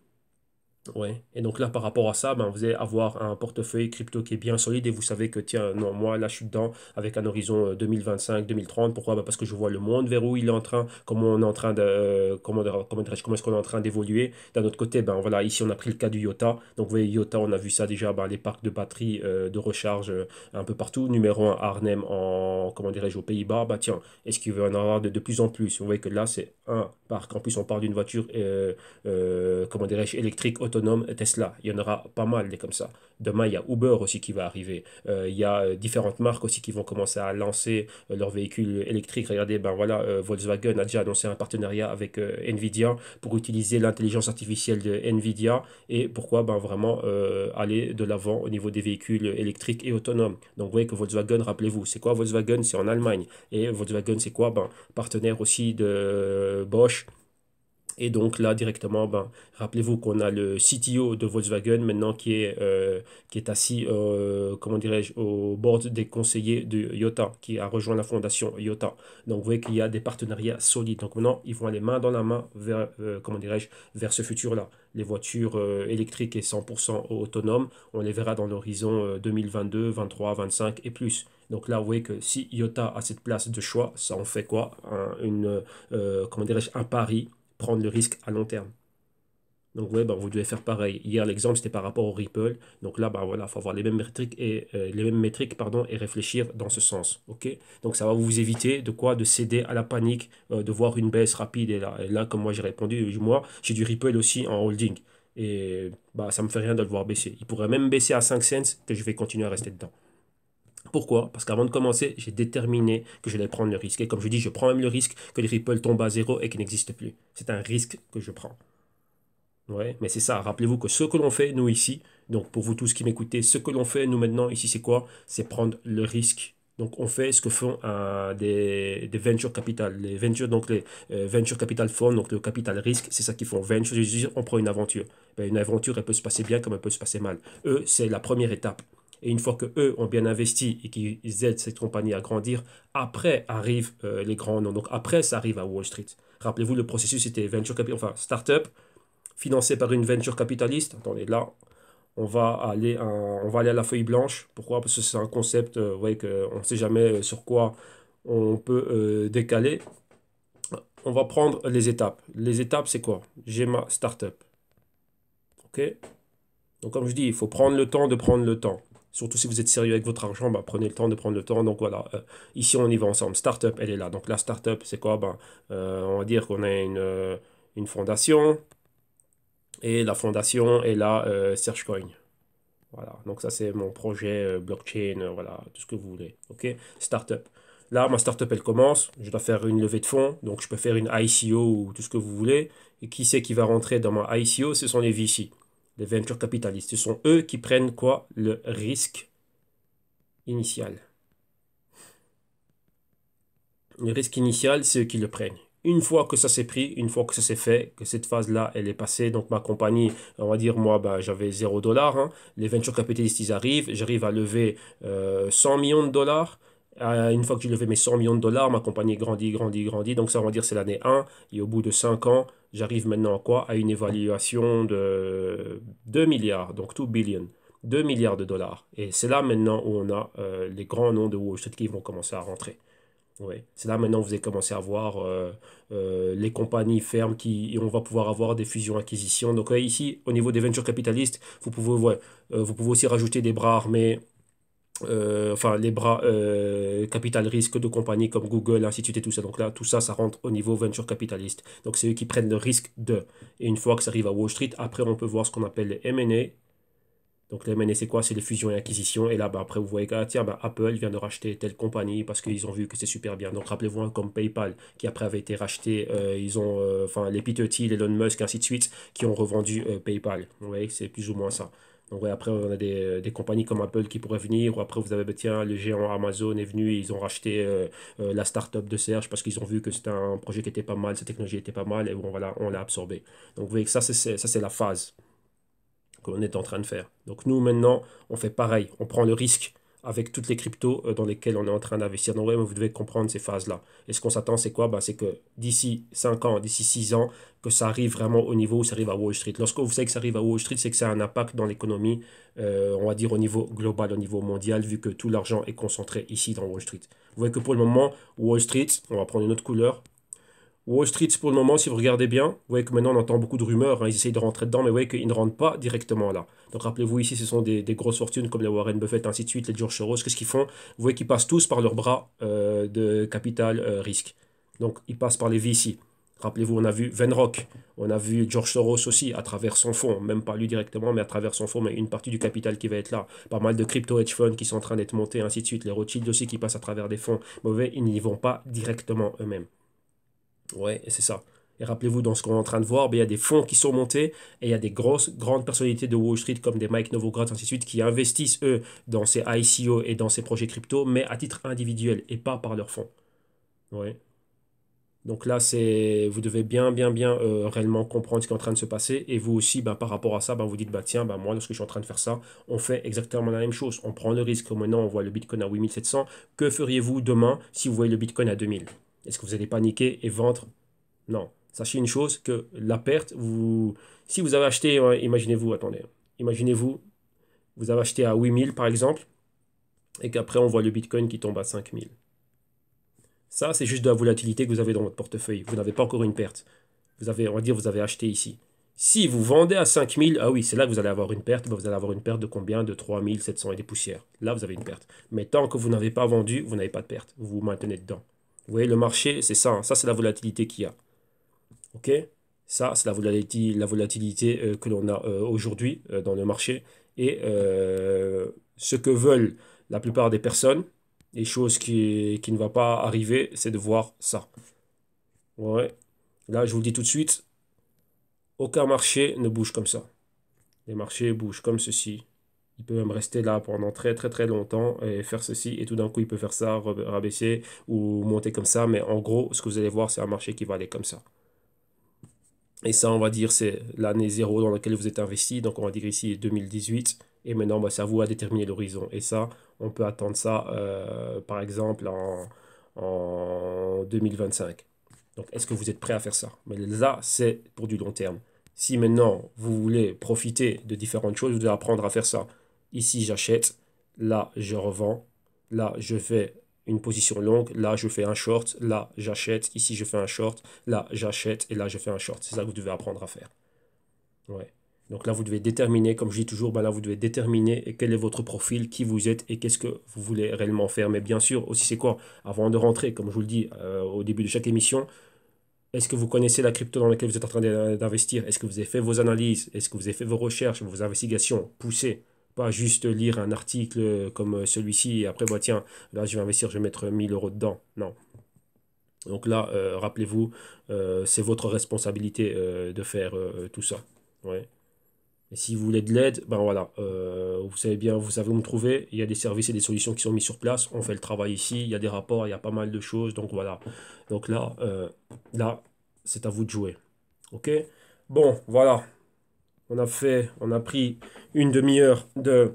Ouais. Et donc là, par rapport à ça, ben, vous allez avoir un portefeuille crypto qui est bien solide et vous savez que, tiens, non, moi, là, je suis dedans avec un horizon 2025-2030. Pourquoi? Ben, parce que je vois le monde vers où il est en train, comment on est en train de, comment est-ce qu'on est en train d'évoluer. D'un autre côté, ben, voilà, ici, on a pris le cas du IOTA. Donc, vous voyez, IOTA, on a vu ça déjà, ben, les parcs de batteries de recharge un peu partout. Numéro 1, Arnhem, comment dirais-je, aux Pays-Bas. Bah, tiens, est-ce qu'il va y en avoir de plus en plus? Vous voyez que là, c'est un parc. En plus, on parle d'une voiture, comment dirais-je, électrique autonome autonomes Tesla. Il y en aura pas mal des comme ça. Demain, il y a Uber aussi qui va arriver. Il y a différentes marques aussi qui vont commencer à lancer leurs véhicules électriques. Regardez, ben voilà, Volkswagen a déjà annoncé un partenariat avec Nvidia pour utiliser l'intelligence artificielle de Nvidia. Et pourquoi ben vraiment aller de l'avant au niveau des véhicules électriques et autonomes. Donc vous voyez que Volkswagen, rappelez-vous, c'est quoi Volkswagen? C'est en Allemagne. Et Volkswagen, c'est quoi? Ben, partenaire aussi de Bosch. Et donc là, directement, ben, rappelez-vous qu'on a le CTO de Volkswagen maintenant qui est assis, comment dirais-je, au bord des conseillers de Iota, qui a rejoint la fondation Iota. Donc vous voyez qu'il y a des partenariats solides. Donc maintenant, ils vont aller main dans la main vers, comment dirais-je, vers ce futur-là. Les voitures électriques et 100% autonomes, on les verra dans l'horizon 2022, 23, 25 et plus. Donc là, vous voyez que si Iota a cette place de choix, ça en fait quoi? Comment dirais-je, un pari, prendre le risque à long terme. Donc ouais, ben, vous devez faire pareil. Hier, l'exemple, c'était par rapport au Ripple. Donc là, ben, voilà, il faut avoir les mêmes métriques pardon, et réfléchir dans ce sens. Ok. Donc ça va vous éviter de quoi? De céder à la panique, de voir une baisse rapide. Et là, comme moi j'ai répondu, moi, j'ai du Ripple aussi en holding. Et bah, ça ne me fait rien de le voir baisser. Il pourrait même baisser à 5 cents que je vais continuer à rester dedans. Pourquoi? Parce qu'avant de commencer, j'ai déterminé que je j'allais prendre le risque. Et comme je dis, je prends même le risque que les Ripple tombent à zéro et qu'ils n'existent plus. C'est un risque que je prends. Ouais, mais c'est ça. Rappelez-vous que ce que l'on fait, nous ici, donc pour vous tous qui m'écoutez, ce que l'on fait, nous maintenant, ici, c'est quoi? C'est prendre le risque. Donc on fait ce que font des venture capital. Les venture, donc les venture capital funds, donc le capital risque, c'est ça qu'ils font. Venture, je veux dire, on prend une aventure. Ben, une aventure, elle peut se passer bien comme elle peut se passer mal. Eux, c'est la première étape. Et une fois que eux ont bien investi et qu'ils aident cette compagnie à grandir, après arrivent les grands noms. Donc après, ça arrive à Wall Street. Rappelez-vous, le processus était venture capital, enfin startup, financé par une venture capitaliste. Attendez, là, on va aller à la feuille blanche. Pourquoi? Parce que c'est un concept, vous voyez qu'on ne sait jamais sur quoi on peut décaler. On va prendre les étapes. Les étapes, c'est quoi? J'ai ma startup. OK? Donc, comme je dis, il faut prendre le temps de prendre le temps. Surtout si vous êtes sérieux avec votre argent, bah, prenez le temps de prendre le temps. Donc voilà, ici on y va ensemble. Startup, elle est là. Donc la startup, c'est quoi? Ben, on va dire qu'on a une fondation. Et la fondation est là, Searchcoin. Voilà, donc ça c'est mon projet blockchain, voilà, tout ce que vous voulez. OK? Startup. Là, ma startup, elle commence. Je dois faire une levée de fonds. Donc je peux faire une ICO ou tout ce que vous voulez. Et qui c'est qui va rentrer dans ma ICO? Ce sont les VC, les venture capitalistes. Ce sont eux qui prennent quoi? Le risque initial. Le risque initial, c'est eux qui le prennent. Une fois que ça s'est pris, une fois que ça s'est fait, que cette phase-là, elle est passée, donc ma compagnie, on va dire, moi, bah, j'avais 0 $, hein. Les venture capitalistes, ils arrivent, j'arrive à lever 100 millions de dollars. Une fois que j'ai levé mes 100 millions de dollars, ma compagnie grandit, grandit, grandit. Donc ça, on va dire, c'est l'année 1. Et au bout de 5 ans, j'arrive maintenant à quoi? À une évaluation de 2 milliards, donc 2 billion. 2 milliards de dollars. Et c'est là maintenant où on a les grands noms de Wall Street qui vont commencer à rentrer. Ouais. C'est là maintenant que vous allez commencer à voir les compagnies fermes et on va pouvoir avoir des fusions-acquisitions. Donc ici, au niveau des ventures capitalistes, vous pouvez aussi rajouter des bras armés, enfin les bras capital risque de compagnies comme Google, ainsi de suite et tout ça. Donc là, tout ça, ça rentre au niveau venture capitaliste. Donc c'est eux qui prennent le risque de. Et une fois que ça arrive à Wall Street, après on peut voir ce qu'on appelle les M&A. Donc les M&A, c'est quoi? C'est les fusions et acquisitions. Et là, bah, après, vous voyez que ah, tiens, bah, Apple vient de racheter telle compagnie parce qu'ils ont vu que c'est super bien. Donc rappelez-vous, hein, comme PayPal, qui après avait été racheté, ils ont, enfin, les Peter Thiel, Elon Musk, ainsi de suite, qui ont revendu PayPal. Vous voyez que c'est plus ou moins ça. Donc ouais, après, on a des compagnies comme Apple qui pourraient venir. Ou après, vous avez, bah, tiens, le géant Amazon est venu, ils ont racheté la start-up de Serge parce qu'ils ont vu que c'était un projet qui était pas mal, sa technologie était pas mal, et bon, voilà, on l'a absorbé. Donc vous voyez que ça, c'est la phase qu'on est en train de faire. Donc nous, maintenant, on fait pareil. On prend le risque avec toutes les cryptos dans lesquelles on est en train d'investir. Donc, ouais, vous devez comprendre ces phases-là. Et ce qu'on s'attend, c'est quoi? Ben, c'est que d'ici 5 ans, d'ici 6 ans, que ça arrive vraiment au niveau où ça arrive à Wall Street. Lorsque vous savez que ça arrive à Wall Street, c'est que ça a un impact dans l'économie, on va dire au niveau global, au niveau mondial, vu que tout l'argent est concentré ici dans Wall Street. Vous voyez que pour le moment, Wall Street, on va prendre une autre couleur. Wall Street, pour le moment, si vous regardez bien, vous voyez que maintenant on entend beaucoup de rumeurs, hein, ils essayent de rentrer dedans, mais vous voyez qu'ils ne rentrent pas directement là. Donc rappelez-vous, ici, ce sont des grosses fortunes comme les Warren Buffett, ainsi de suite, les George Soros. Qu'est-ce qu'ils font? Vous voyez qu'ils passent tous par leurs bras de capital risque. Donc ils passent par les VC. Rappelez-vous, on a vu Venrock, on a vu George Soros aussi à travers son fonds, même pas lui directement, mais à travers son fonds, mais une partie du capital qui va être là. Pas mal de crypto hedge funds qui sont en train d'être montés, ainsi de suite. Les Rothschild aussi qui passent à travers des fonds mauvais, ils n'y vont pas directement eux-mêmes. Ouais, et c'est ça. Et rappelez-vous, dans ce qu'on est en train de voir, ben, il y a des fonds qui sont montés et il y a des grandes personnalités de Wall Street comme des Mike Novogratz, ainsi de suite, qui investissent, eux, dans ces ICO et dans ces projets crypto, mais à titre individuel et pas par leurs fonds. Ouais. Donc là, vous devez bien réellement comprendre ce qui est en train de se passer. Et vous aussi, ben, par rapport à ça, ben, vous dites, bah, tiens, ben, moi, lorsque je suis en train de faire ça, on fait exactement la même chose. On prend le risque. Maintenant, on voit le Bitcoin à 8700. Que feriez-vous demain si vous voyez le Bitcoin à 2000? Est-ce que vous allez paniquer et vendre? Non. Sachez une chose, que la perte, si vous avez acheté, imaginez-vous, attendez, imaginez-vous, vous avez acheté à 8000 par exemple, et qu'après on voit le Bitcoin qui tombe à 5000. Ça, c'est juste de la volatilité que vous avez dans votre portefeuille. Vous n'avez pas encore une perte. Vous avez, on va dire, vous avez acheté ici. Si vous vendez à 5000, ah oui, c'est là que vous allez avoir une perte. Ben, vous allez avoir une perte de combien? De 3700 et des poussières. Là, vous avez une perte. Mais tant que vous n'avez pas vendu, vous n'avez pas de perte. Vous vous maintenez dedans. Vous voyez, le marché, c'est ça. Ça, c'est la volatilité qu'il y a. OK? Ça, c'est la volatilité que l'on a aujourd'hui dans le marché. Et ce que veulent la plupart des personnes, les choses qui ne vont pas arriver, c'est de voir ça. Ouais. Là, je vous le dis tout de suite, aucun marché ne bouge comme ça. Les marchés bougent comme ceci. Il peut même rester là pendant très longtemps et faire ceci. Et tout d'un coup, il peut faire ça, rabaisser ou monter comme ça. Mais en gros, ce que vous allez voir, c'est un marché qui va aller comme ça. Et ça, on va dire, c'est l'année zéro dans laquelle vous êtes investi. Donc, on va dire ici 2018. Et maintenant, bah, c'est à vous à déterminer l'horizon. Et ça, on peut attendre ça, par exemple, en 2025. Donc, est-ce que vous êtes prêt à faire ça? Mais là, c'est pour du long terme. Si maintenant, vous voulez profiter de différentes choses, vous devez apprendre à faire ça. Ici, j'achète. Là, je revends. Là, je fais une position longue. Là, je fais un short. Là, j'achète. Ici, je fais un short. Là, j'achète. Et là, je fais un short. C'est ça que vous devez apprendre à faire. Ouais. Donc là, vous devez déterminer, comme je dis toujours, ben là, vous devez déterminer quel est votre profil, qui vous êtes et qu'est-ce que vous voulez réellement faire. Mais bien sûr, aussi, c'est quoi? Avant de rentrer, comme je vous le dis au début de chaque émission, est-ce que vous connaissez la crypto dans laquelle vous êtes en train d'investir? Est-ce que vous avez fait vos analyses? Est-ce que vous avez fait vos recherches, vos investigations poussées? Pas juste lire un article comme celui-ci et après, bah, tiens, là, je vais investir, je vais mettre 1000 euros dedans. Non. Donc là, rappelez-vous, c'est votre responsabilité de faire tout ça. Ouais. Et si vous voulez de l'aide, ben voilà, vous savez bien, vous savez où me trouver. Il y a des services et des solutions qui sont mis sur place. On fait le travail ici. Il y a des rapports, il y a pas mal de choses. Donc voilà. Donc là, c'est à vous de jouer. OK? Bon, voilà. On a pris une demi-heure de,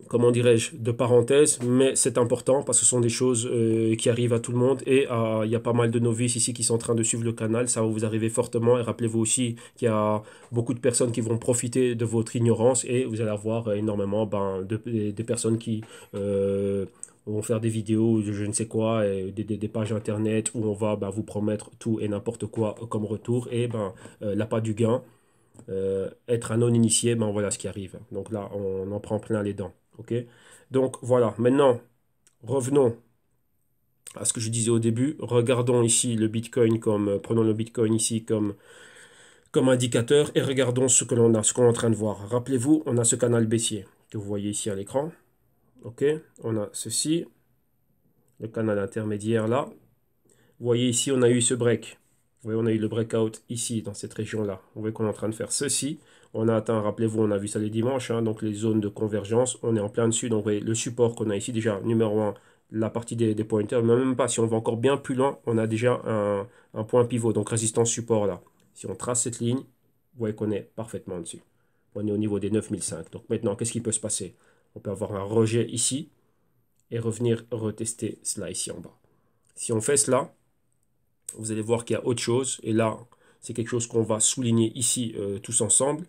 comment dirais-je, de parenthèse, mais c'est important parce que ce sont des choses qui arrivent à tout le monde et il y a pas mal de novices ici qui sont en train de suivre le canal, ça va vous arriver fortement et rappelez-vous aussi qu'il y a beaucoup de personnes qui vont profiter de votre ignorance et vous allez avoir énormément des personnes qui vont faire des vidéos, je ne sais quoi, et des pages internet où on va vous promettre tout et n'importe quoi comme retour et l'appât du gain. Être un non-initié, ben voilà ce qui arrive. Donc là, on en prend plein les dents. Ok? Donc voilà, maintenant, revenons à ce que je disais au début. Regardons ici le Bitcoin prenons le Bitcoin ici comme indicateur et regardons ce que l'on a, ce qu'on est en train de voir. Rappelez-vous, on a ce canal baissier que vous voyez ici à l'écran. Ok? On a ceci, le canal intermédiaire là. Vous voyez ici, on a eu ce break. Vous voyez, on a eu le breakout ici, dans cette région-là. Vous voyez qu'on est en train de faire ceci. On a atteint, rappelez-vous, on a vu ça les dimanches, hein, donc les zones de convergence. On est en plein dessus. Donc, vous voyez, le support qu'on a ici, déjà, numéro 1, la partie des pointers. Mais même pas, si on va encore bien plus loin, on a déjà un point pivot, donc résistance-support là. Si on trace cette ligne, vous voyez qu'on est parfaitement dessus. On est au niveau des 9005. Donc maintenant, qu'est-ce qui peut se passer? On peut avoir un rejet ici et revenir retester cela ici en bas. Si on fait cela, vous allez voir qu'il y a autre chose. Et là, c'est quelque chose qu'on va souligner ici tous ensemble.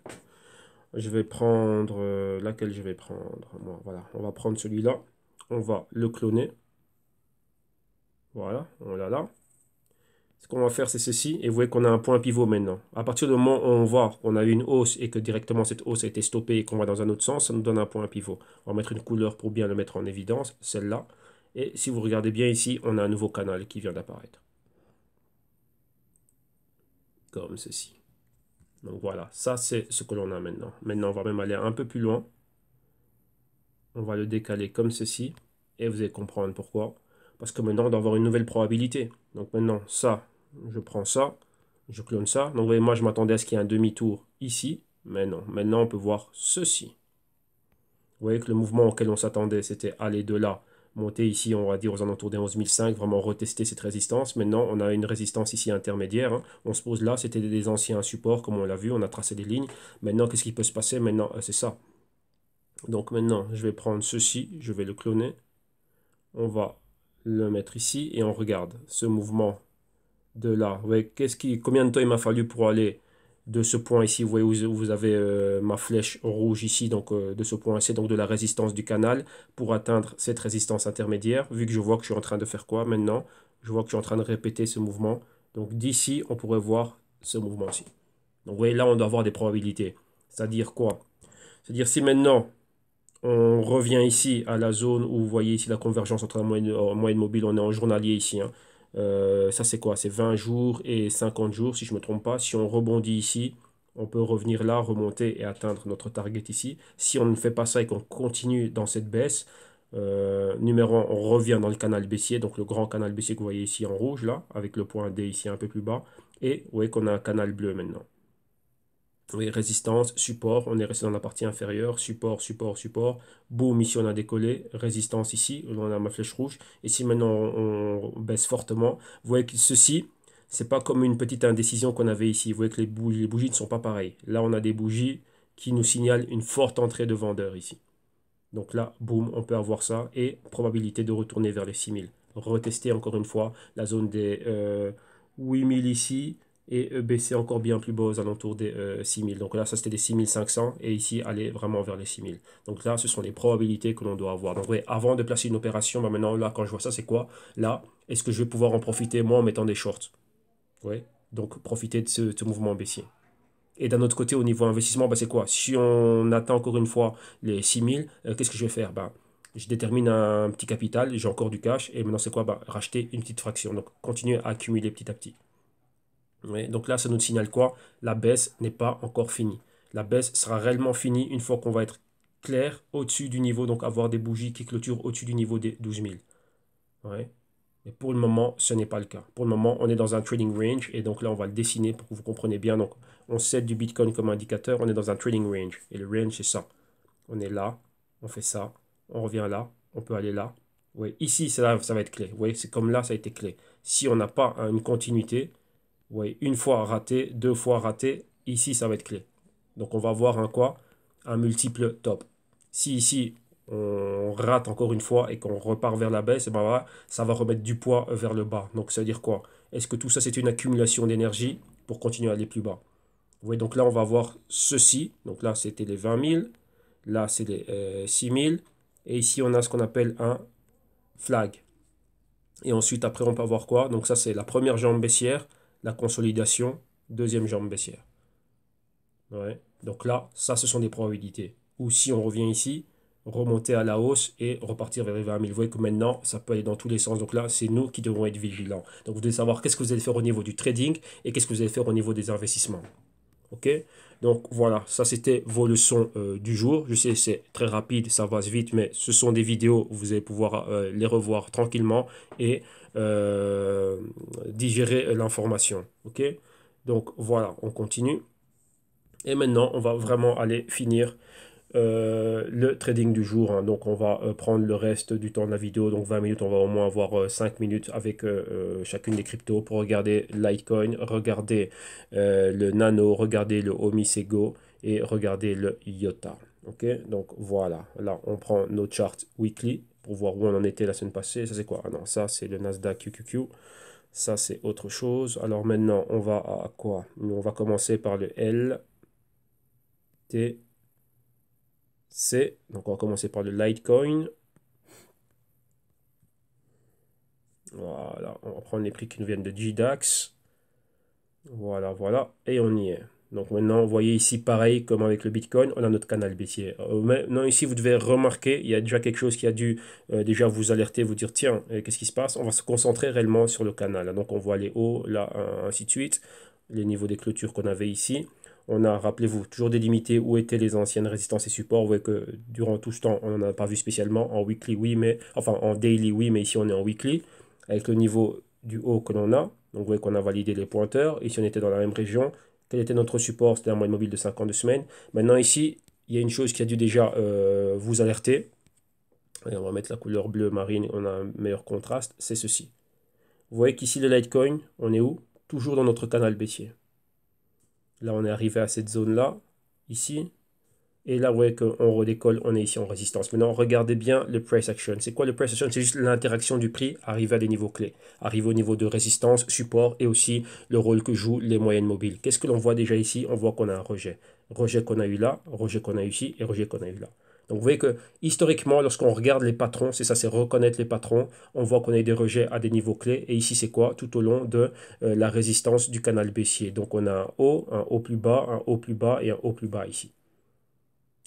Je vais prendre laquelle je vais prendre. Bon, voilà, on va prendre celui-là. On va le cloner. Voilà, on l'a là. Ce qu'on va faire, c'est ceci. Et vous voyez qu'on a un point pivot maintenant. À partir du moment où on voit qu'on a eu une hausse et que directement cette hausse a été stoppée et qu'on va dans un autre sens, ça nous donne un point pivot. On va mettre une couleur pour bien le mettre en évidence, celle-là. Et si vous regardez bien ici, on a un nouveau canal qui vient d'apparaître. comme ceci. Donc voilà, ça c'est ce que l'on a maintenant. Maintenant, on va même aller un peu plus loin. On va le décaler comme ceci. Et vous allez comprendre pourquoi. Parce que maintenant, on doit avoir une nouvelle probabilité. Donc maintenant, ça, je prends ça. Je clone ça. Donc vous voyez, moi, je m'attendais à ce qu'il y ait un demi-tour ici. Mais non. Maintenant, on peut voir ceci. Vous voyez que le mouvement auquel on s'attendait, c'était aller de là, monter ici, on va dire aux alentours des 11 500, vraiment retester cette résistance. Maintenant, on a une résistance ici intermédiaire. Hein. On se pose là, c'était des anciens supports, comme on l'a vu, on a tracé des lignes. Maintenant, qu'est-ce qui peut se passer? Maintenant, c'est ça. Donc maintenant, je vais prendre ceci, je vais le cloner. On va le mettre ici et on regarde ce mouvement de là. Vous voyez, combien de temps il m'a fallu pour aller de ce point ici, vous voyez où vous avez ma flèche rouge ici, donc de ce point ici, donc de la résistance du canal, pour atteindre cette résistance intermédiaire, vu que je vois que je suis en train de faire quoi maintenant? Je vois que je suis en train de répéter ce mouvement. Donc d'ici, on pourrait voir ce mouvement-ci. Donc vous voyez, là, on doit avoir des probabilités. C'est-à-dire quoi? C'est-à-dire si maintenant, on revient ici à la zone où vous voyez ici la convergence entre la moyenne mobile, on est en journalier ici. Hein. Ça c'est quoi? C'est 20 jours et 50 jours si je ne me trompe pas. Si on rebondit ici, on peut revenir là, remonter et atteindre notre target ici. Si on ne fait pas ça et qu'on continue dans cette baisse, numéro 1, on revient dans le canal baissier, donc le grand canal baissier que vous voyez ici en rouge là, avec le point D ici un peu plus bas. Et vous voyez qu'on a un canal bleu maintenant. Oui, résistance, support, on est resté dans la partie inférieure, support, support, support, boum, ici on a décollé, résistance ici, on a ma flèche rouge, ici maintenant on baisse fortement, vous voyez que ceci, c'est pas comme une petite indécision qu'on avait ici, vous voyez que les bougies ne sont pas pareilles, là on a des bougies qui nous signalent une forte entrée de vendeur ici, donc là, boum, on peut avoir ça, et probabilité de retourner vers les 6000, retester encore une fois la zone des 8000 ici, et baisser encore bien plus bas aux alentours des 6000. Donc là, ça c'était des 6500 et ici aller vraiment vers les 6000. Donc là, ce sont les probabilités que l'on doit avoir. Donc oui, avant de placer une opération, bah maintenant là, quand je vois ça, c'est quoi? Là, est-ce que je vais pouvoir en profiter moi en mettant des shorts? Oui, donc profiter de ce mouvement baissier. Et d'un autre côté, au niveau investissement, bah, c'est quoi? Si on atteint encore une fois les 6000, qu'est-ce que je vais faire? Bah, je détermine un petit capital, j'ai encore du cash, et maintenant c'est quoi? Bah, racheter une petite fraction. Donc continuer à accumuler petit à petit. Oui, donc là, ça nous signale quoi? La baisse n'est pas encore finie. La baisse sera réellement finie une fois qu'on va être clair au-dessus du niveau, donc avoir des bougies qui clôturent au-dessus du niveau des 12 000. Ouais. Mais pour le moment, ce n'est pas le cas. Pour le moment, on est dans un trading range et donc là, on va le dessiner pour que vous compreniez bien. Donc, on set du Bitcoin comme indicateur, on est dans un trading range. Et le range, c'est ça. On est là, on fait ça, on revient là, on peut aller là. Oui, ici, là, ça va être clé. Vous voyez, c'est comme là, ça a été clé. Si on n'a pas une continuité, oui, une fois raté, deux fois raté, ici ça va être clé. Donc on va voir un quoi? Un multiple top. Si ici on rate encore une fois et qu'on repart vers la baisse, et ben voilà, ça va remettre du poids vers le bas. Donc ça veut dire quoi? Est-ce que tout ça c'est une accumulation d'énergie pour continuer à aller plus bas? Vous voyez, donc là on va voir ceci. Donc là c'était les 20 000, là c'est les 6 000 et ici on a ce qu'on appelle un flag. Et ensuite, après, on peut avoir quoi? Donc ça, c'est la première jambe baissière, la consolidation, deuxième jambe baissière. Ouais. Donc là, ça, ce sont des probabilités. Ou si on revient ici, remonter à la hausse et repartir vers les 20 000. Vous voyez que maintenant, ça peut aller dans tous les sens. Donc là, c'est nous qui devons être vigilants. Donc vous devez savoir qu'est-ce que vous allez faire au niveau du trading et qu'est-ce que vous allez faire au niveau des investissements. Ok? Donc voilà, ça c'était vos leçons du jour. Je sais, c'est très rapide, ça va vite, mais ce sont des vidéos où vous allez pouvoir les revoir tranquillement et digérer l'information. Ok? Donc voilà, on continue. Et maintenant, on va vraiment aller finir le trading du jour. Hein. Donc on va prendre le reste du temps de la vidéo, donc 20 minutes, on va au moins avoir 5 minutes avec chacune des cryptos pour regarder Litecoin, regarder le Nano, regarder le Omisego et regarder le IOTA. Ok, donc voilà, là on prend nos charts weekly pour voir où on en était la semaine passée. Ça c'est quoi? Ah non, ça c'est le Nasdaq QQQ. Ça c'est autre chose. Alors maintenant on va à quoi? On va commencer par le L, T, C. Donc on va commencer par le Litecoin. Voilà, on va prendre les prix qui nous viennent de GDAX. Voilà, voilà, et on y est. Donc maintenant, vous voyez ici, pareil, comme avec le Bitcoin, on a notre canal baissier. Maintenant, ici, vous devez remarquer, il y a déjà quelque chose qui a dû déjà vous alerter, vous dire, tiens, qu'est-ce qui se passe? On va se concentrer réellement sur le canal. Donc on voit les hauts, là, ainsi de suite. les niveaux des clôtures qu'on avait ici. On a, rappelez-vous, toujours délimité où étaient les anciennes résistances et supports. Vous voyez que durant tout ce temps, on n'en a pas vu spécialement. En weekly, oui, mais enfin en daily, oui, mais ici on est en weekly. Avec le niveau du haut que l'on a. Donc vous voyez qu'on a validé les pointeurs. Ici on était dans la même région. Quel était notre support? C'était la moyenne mobile de 52 semaines. Maintenant ici, il y a une chose qui a dû déjà vous alerter. Et on va mettre la couleur bleu marine, on a un meilleur contraste, c'est ceci. Vous voyez qu'ici le Litecoin, on est où? Toujours dans notre canal baissier. Là, on est arrivé à cette zone-là, ici. Et là, vous voyez qu'on redécolle, on est ici en résistance. Maintenant, regardez bien le price action. C'est quoi le price action? C'est juste l'interaction du prix arrivé à des niveaux clés. Arrivé au niveau de résistance, support et aussi le rôle que jouent les moyennes mobiles. Qu'est-ce que l'on voit déjà ici? On voit qu'on a un rejet. Rejet qu'on a eu là, rejet qu'on a eu ici et rejet qu'on a eu là. Donc vous voyez que historiquement, lorsqu'on regarde les patrons, c'est ça, c'est reconnaître les patrons, on voit qu'on a eu des rejets à des niveaux clés. Et ici, c'est quoi? Tout au long de la résistance du canal baissier. Donc on a un haut plus bas, un haut plus bas et un haut plus bas ici.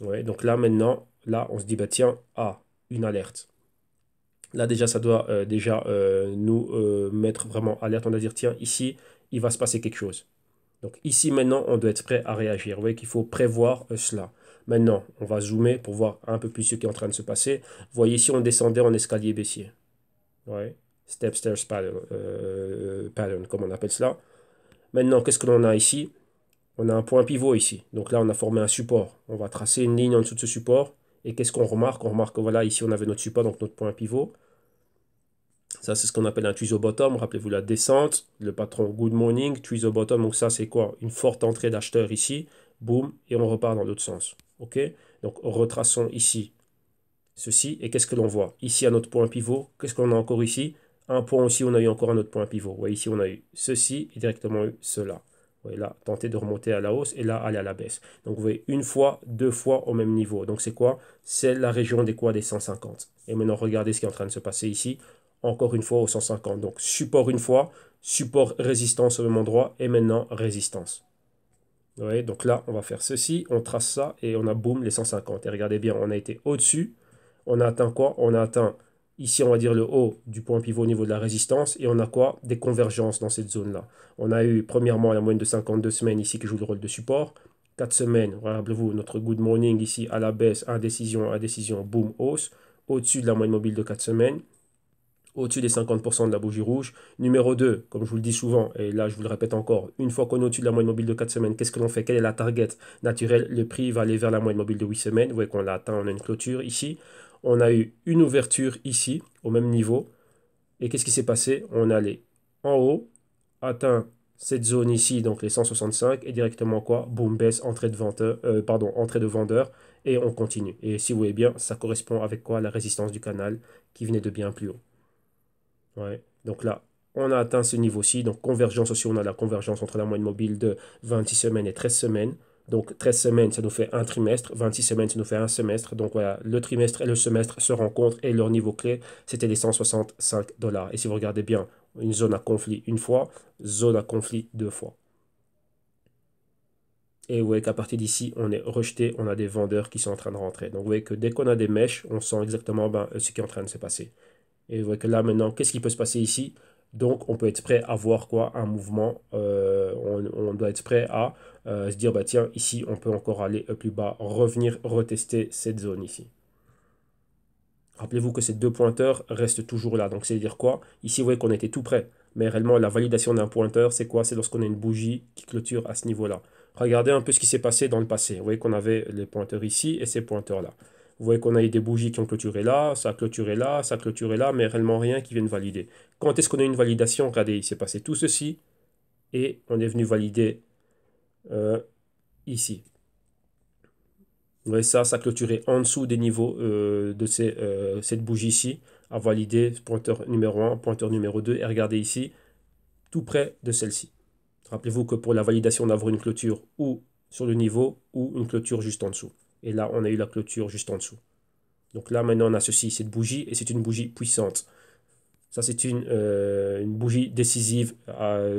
Ouais, donc là, maintenant, là, on se dit, bah tiens, une alerte. Là, déjà, ça doit nous mettre vraiment alerte. On doit dire, tiens, ici, il va se passer quelque chose. Donc ici, maintenant, on doit être prêt à réagir. Vous voyez qu'il faut prévoir cela. Maintenant, on va zoomer pour voir un peu plus ce qui est en train de se passer. Vous voyez ici, on descendait en escalier baissier. Ouais. Step, stairs, pattern, comme on appelle cela. Maintenant, qu'est-ce que l'on a ici? On a un point pivot ici. Donc là, on a formé un support. On va tracer une ligne en dessous de ce support. Et qu'est-ce qu'on remarque? On remarque que voilà, ici, on avait notre support, donc notre point pivot. Ça, c'est ce qu'on appelle un tweezo bottom. Rappelez-vous la descente, le patron good morning, tweezo bottom. Donc ça, c'est quoi? Une forte entrée d'acheteurs ici. Boum. Et on repart dans l'autre sens. OK? Donc, retraçons ici ceci. Et qu'est-ce que l'on voit? Ici, à notre point pivot, qu'est-ce qu'on a encore ici? Un point aussi, on a eu encore un autre point pivot. Vous voyez, ici, on a eu ceci et directement eu cela. Vous voyez là, tenter de remonter à la hausse et là, aller à la baisse. Donc, vous voyez, une fois, deux fois au même niveau. Donc, c'est quoi? C'est la région des quoi? Des 150. Et maintenant, regardez ce qui est en train de se passer ici. Encore une fois au 150. Donc, support une fois, support résistance au même endroit et maintenant, résistance. Vous voyez, donc là, on va faire ceci, on trace ça et on a boum les 150. Et regardez bien, on a été au-dessus. On a atteint quoi? On a atteint ici, on va dire le haut du point pivot au niveau de la résistance. Et on a quoi? Des convergences dans cette zone-là. On a eu premièrement la moyenne de 52 semaines ici qui joue le rôle de support. 4 semaines, rappelez-vous, notre good morning ici à la baisse, indécision, boom, hausse. Au-dessus de la moyenne mobile de 4 semaines. Au-dessus des 50% de la bougie rouge. Numéro 2, comme je vous le dis souvent, et là je vous le répète encore, une fois qu'on est au-dessus de la moyenne mobile de 4 semaines, qu'est-ce que l'on fait? Quelle est la target naturelle? Le prix va aller vers la moyenne mobile de 8 semaines. Vous voyez qu'on l'a atteint, on a une clôture ici. On a eu une ouverture ici, au même niveau. Et qu'est-ce qui s'est passé? On est allé en haut, atteint cette zone ici, donc les 165, et directement quoi? Boom, baisse, entrée de entrée de vendeur, et on continue. Et si vous voyez bien, ça correspond avec quoi? La résistance du canal qui venait de bien plus haut. Ouais. Donc là, on a atteint ce niveau-ci. Donc convergence aussi, on a la convergence entre la moyenne mobile de 26 semaines et 13 semaines. Donc 13 semaines, ça nous fait un trimestre. 26 semaines, ça nous fait un semestre. Donc voilà, le trimestre et le semestre se rencontrent et leur niveau clé, c'était les 165 $. Et si vous regardez bien, une zone à conflit une fois, zone à conflit deux fois. Et vous voyez qu'à partir d'ici, on est rejeté, on a des vendeurs qui sont en train de rentrer. Donc vous voyez que dès qu'on a des mèches, on sent exactement ce qui est en train de se passer. Et vous voyez que là, maintenant, qu'est-ce qui peut se passer ici? Donc, on peut être prêt à voir quoi? Un mouvement. On doit être prêt à se dire, bah tiens, ici, on peut encore aller plus bas, revenir retester cette zone ici. Rappelez-vous que ces deux pointeurs restent toujours là. Donc, c'est-à-dire quoi? Ici, vous voyez qu'on était tout près. Mais réellement, la validation d'un pointeur, c'est quoi? C'est lorsqu'on a une bougie qui clôture à ce niveau-là. Regardez un peu ce qui s'est passé dans le passé. Vous voyez qu'on avait les pointeurs ici et ces pointeurs-là. Vous voyez qu'on a eu des bougies qui ont clôturé là, ça a clôturé là, ça a clôturé là, mais réellement rien qui vienne valider. Quand est-ce qu'on a une validation? Regardez, il s'est passé tout ceci et on est venu valider ici. Vous voyez ça, ça a clôturé en dessous des niveaux de cette bougie ici, à valider pointeur numéro 1, pointeur numéro 2, et regardez ici, tout près de celle-ci. Rappelez-vous que pour la validation d'avoir une clôture ou sur le niveau ou une clôture juste en dessous. Et là, on a eu la clôture juste en dessous. Donc là, maintenant, on a ceci, cette bougie, et c'est une bougie puissante. Ça, c'est une bougie décisive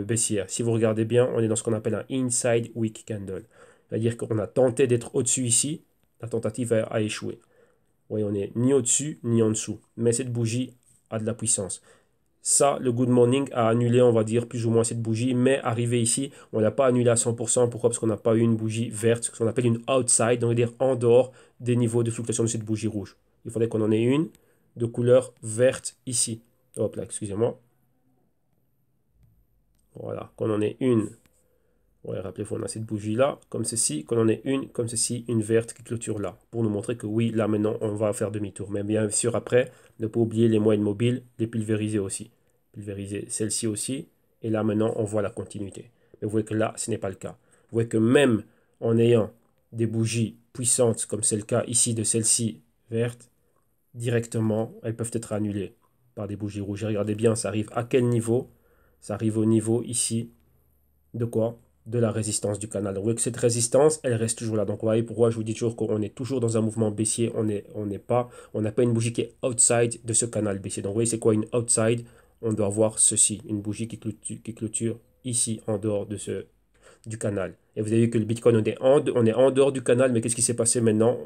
baissière. Si vous regardez bien, on est dans ce qu'on appelle un inside wick candle. C'est-à-dire qu'on a tenté d'être au-dessus ici, la tentative a échoué. Vous voyez, on n'est ni au-dessus, ni en dessous. Mais cette bougie a de la puissance. Ça, le good morning a annulé, on va dire, plus ou moins cette bougie, mais arrivé ici, on l'a pas annulé à 100%. Pourquoi? Parce qu'on n'a pas eu une bougie verte, ce qu'on appelle une outside, on veut dire en dehors des niveaux de fluctuation de cette bougie rouge. Il faudrait qu'on en ait une de couleur verte ici. Hop là, excusez-moi. Voilà, qu'on en ait une. Ouais, rappelez-vous, on a cette bougie-là, comme ceci, qu'on en ait une, comme ceci, une verte qui clôture là, pour nous montrer que oui, là maintenant, on va faire demi-tour. Mais bien sûr, après, ne pas oublier les moyennes mobiles, les pulvériser aussi. Pulvériser celle-ci aussi, et là maintenant, on voit la continuité. Mais vous voyez que là, ce n'est pas le cas. Vous voyez que même en ayant des bougies puissantes, comme c'est le cas ici de celle-ci verte, directement, elles peuvent être annulées par des bougies rouges. Regardez bien, ça arrive à quel niveau? Ça arrive au niveau ici de quoi? De la résistance du canal. Donc, vous voyez que cette résistance, elle reste toujours là. Donc, vous voyez pourquoi je vous dis toujours qu'on est toujours dans un mouvement baissier. On n'a pas une bougie qui est outside de ce canal baissier. Donc, vous voyez, c'est quoi une outside? On doit avoir ceci, une bougie qui clôture ici, en dehors du canal. Et vous avez vu que le Bitcoin, on est en dehors du canal, mais qu'est-ce qui s'est passé maintenant?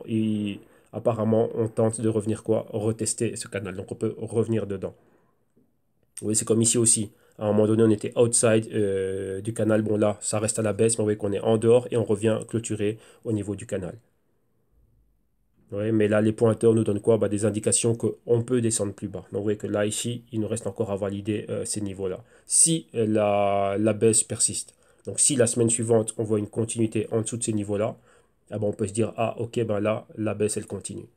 Apparemment, on tente de revenir quoi? Retester ce canal. Donc, on peut revenir dedans. Vous voyez, c'est comme ici aussi. À un moment donné, on était outside du canal. Bon, là, ça reste à la baisse, mais vous voyez qu'on est en dehors et on revient clôturer au niveau du canal. Oui, mais là, les pointeurs nous donnent quoi? Bah, des indications qu'on peut descendre plus bas. Donc, vous voyez que là, ici, il nous reste encore à valider ces niveaux-là. Si la baisse persiste, donc si la semaine suivante, on voit une continuité en dessous de ces niveaux-là, ah ben, on peut se dire, ah, ok, ben là, la baisse, elle continue.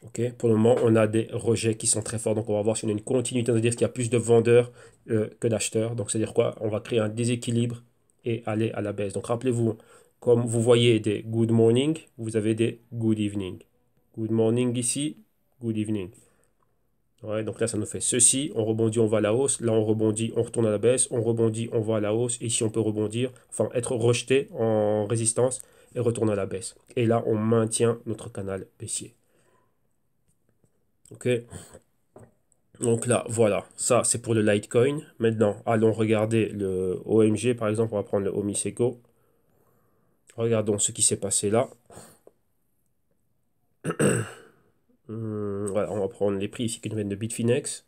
Ok, pour le moment, on a des rejets qui sont très forts. Donc, on va voir si on a une continuité. C'est-à-dire qu'il y a plus de vendeurs que d'acheteurs. Donc, c'est-à-dire quoi? On va créer un déséquilibre et aller à la baisse. Donc, rappelez-vous, comme vous voyez des good morning, vous avez des good evening. Good morning ici, good evening. Ouais, donc là, ça nous fait ceci. On rebondit, on va à la hausse. Là, on rebondit, on retourne à la baisse. On rebondit, on va à la hausse. Ici, on peut rebondir, enfin, être rejeté en résistance et retourner à la baisse. Et là, on maintient notre canal baissier. Ok. Donc là, voilà, ça c'est pour le Litecoin. Maintenant, allons regarder le OMG, par exemple, on va prendre le Omisego. Regardons ce qui s'est passé là. Voilà, on va prendre les prix ici qui nous viennent de Bitfinex.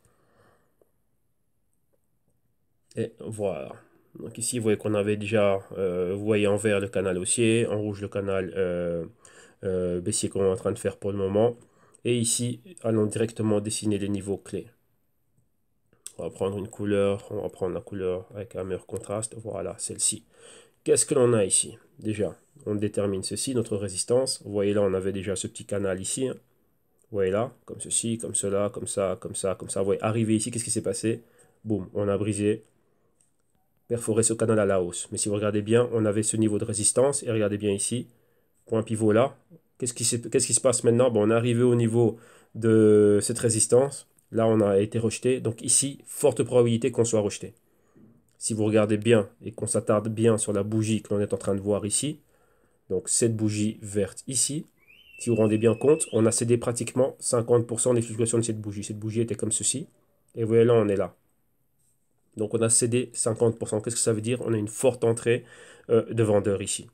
Et voilà. Donc ici, vous voyez qu'on avait déjà, vous voyez en vert le canal haussier, en rouge le canal baissier qu'on est en train de faire pour le moment. Et ici, allons directement dessiner les niveaux clés. On va prendre une couleur, on va prendre la couleur avec un meilleur contraste. Voilà, celle-ci. Qu'est-ce que l'on a ici? Déjà, on détermine ceci, notre résistance. Vous voyez là, on avait déjà ce petit canal ici. Vous voyez là, comme ceci, comme cela, comme ça, comme ça, comme ça. Vous voyez, arrivé ici, qu'est-ce qui s'est passé? Boum, on a brisé, perforé ce canal à la hausse. Mais si vous regardez bien, on avait ce niveau de résistance. Et regardez bien ici, point pivot là. Qu'est-ce qui se passe maintenant? Bon, on est arrivé au niveau de cette résistance. Là, on a été rejeté. Donc ici, forte probabilité qu'on soit rejeté. Si vous regardez bien et qu'on s'attarde bien sur la bougie que l'on est en train de voir ici, donc cette bougie verte ici, si vous vous rendez bien compte, on a cédé pratiquement 50% des fluctuations de cette bougie. Cette bougie était comme ceci. Et vous voyez là, on est là. Donc on a cédé 50%. Qu'est-ce que ça veut dire? On a une forte entrée de vendeurs ici.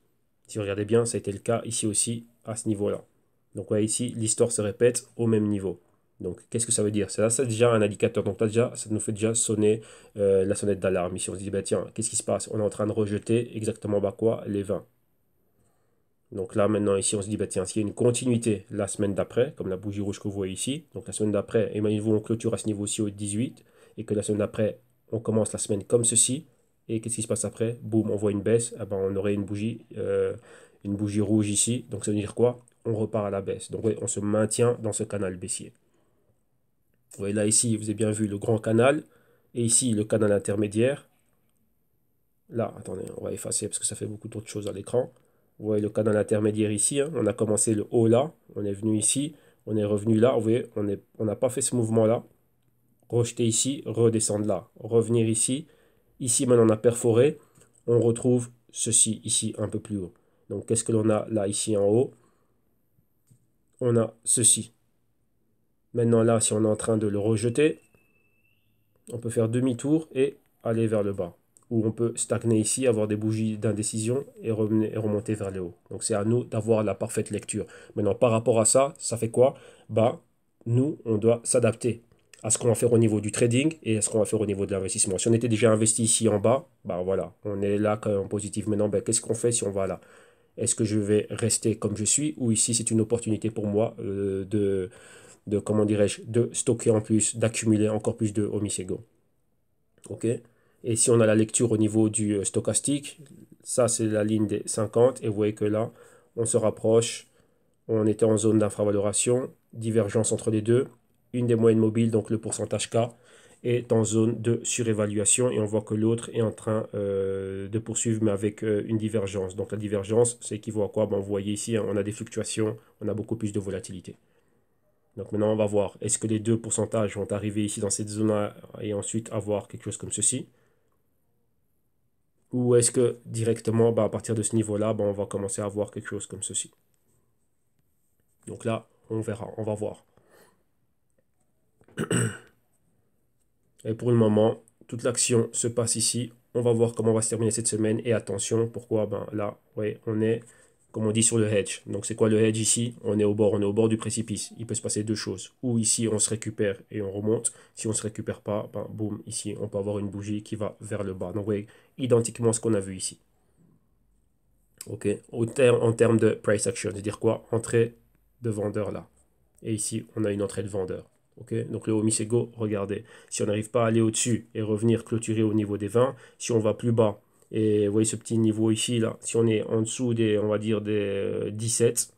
Si vous regardez bien, ça a été le cas ici aussi, à ce niveau-là. Donc vous voyez ici, l'histoire se répète au même niveau. Donc qu'est-ce que ça veut dire? C'est déjà un indicateur. Donc là, déjà, ça nous fait déjà sonner la sonnette d'alarme. Ici, on se dit, bah, tiens, qu'est-ce qui se passe? On est en train de rejeter exactement bas quoi? Les 20. Donc là, maintenant, ici, on se dit, bah, tiens, s'il y a une continuité la semaine d'après, comme la bougie rouge que vous voyez ici, donc la semaine d'après, imaginez-vous, on clôture à ce niveau-ci au 18, et que la semaine d'après, on commence la semaine comme ceci, et qu'est-ce qui se passe après? Boum, on voit une baisse, ah ben, on aurait une bougie rouge ici, donc ça veut dire quoi? On repart à la baisse. Donc, oui, on se maintient dans ce canal baissier. Vous voyez là, ici, vous avez bien vu le grand canal, et ici, le canal intermédiaire. Là, attendez, on va effacer parce que ça fait beaucoup d'autres choses à l'écran. Vous voyez le canal intermédiaire ici, hein. On a commencé le haut là, on est venu ici, on est revenu là. Vous voyez, on n'a pas fait ce mouvement-là. Rejeter ici, redescendre là, revenir ici. Ici, maintenant, on a perforé. On retrouve ceci ici un peu plus haut. Donc, qu'est-ce que l'on a là, ici en haut? On a ceci. Maintenant, là, si on est en train de le rejeter, on peut faire demi-tour et aller vers le bas. Ou on peut stagner ici, avoir des bougies d'indécision et remonter vers le haut. Donc c'est à nous d'avoir la parfaite lecture. Maintenant, par rapport à ça, ça fait quoi? Bah, nous, on doit s'adapter. à ce qu'on va faire au niveau du trading et à ce qu'on va faire au niveau de l'investissement. Si on était déjà investi ici en bas, bah voilà, on est là quand même en positif. Maintenant, ben, qu'est-ce qu'on fait si on va là? Est-ce que je vais rester comme je suis ou ici c'est une opportunité pour moi comment dirais-je, de stocker en plus, d'accumuler encore plus de Omisego. Ok? Et si on a la lecture au niveau du stochastique, ça c'est la ligne des 50 et vous voyez que là, on se rapproche, on était en zone d'infravaloration, divergence entre les deux, une des moyennes mobiles, donc le pourcentage K, est en zone de surévaluation et on voit que l'autre est en train de poursuivre mais avec une divergence. Donc la divergence, c'est équivaut à quoi? Ben, vous voyez ici, hein, on a des fluctuations, on a beaucoup plus de volatilité. Donc maintenant, on va voir, est-ce que les deux pourcentages vont arriver ici dans cette zone-là et ensuite avoir quelque chose comme ceci? Ou est-ce que directement, bah, à partir de ce niveau-là, bah, on va commencer à avoir quelque chose comme ceci? Donc là, on verra, on va voir. Et pour le moment, toute l'action se passe ici. On va voir comment va se terminer cette semaine. Et attention, pourquoi? Ben là, ouais, on est, comme on dit, sur le hedge. Donc c'est quoi le hedge ici? On est au bord du précipice. Il peut se passer deux choses. Ou ici, on se récupère et on remonte. Si on ne se récupère pas, ben, boum, ici, on peut avoir une bougie qui va vers le bas. Donc vous voyez, identiquement ce qu'on a vu ici. Ok, en termes de price action, c'est-à-dire quoi? Entrée de vendeur là. Et ici, on a une entrée de vendeur. Ok, donc le Omisego, regardez, si on n'arrive pas à aller au-dessus et revenir clôturer au niveau des 20, si on va plus bas, et vous voyez ce petit niveau ici, là, si on est en dessous des, on va dire, des 17,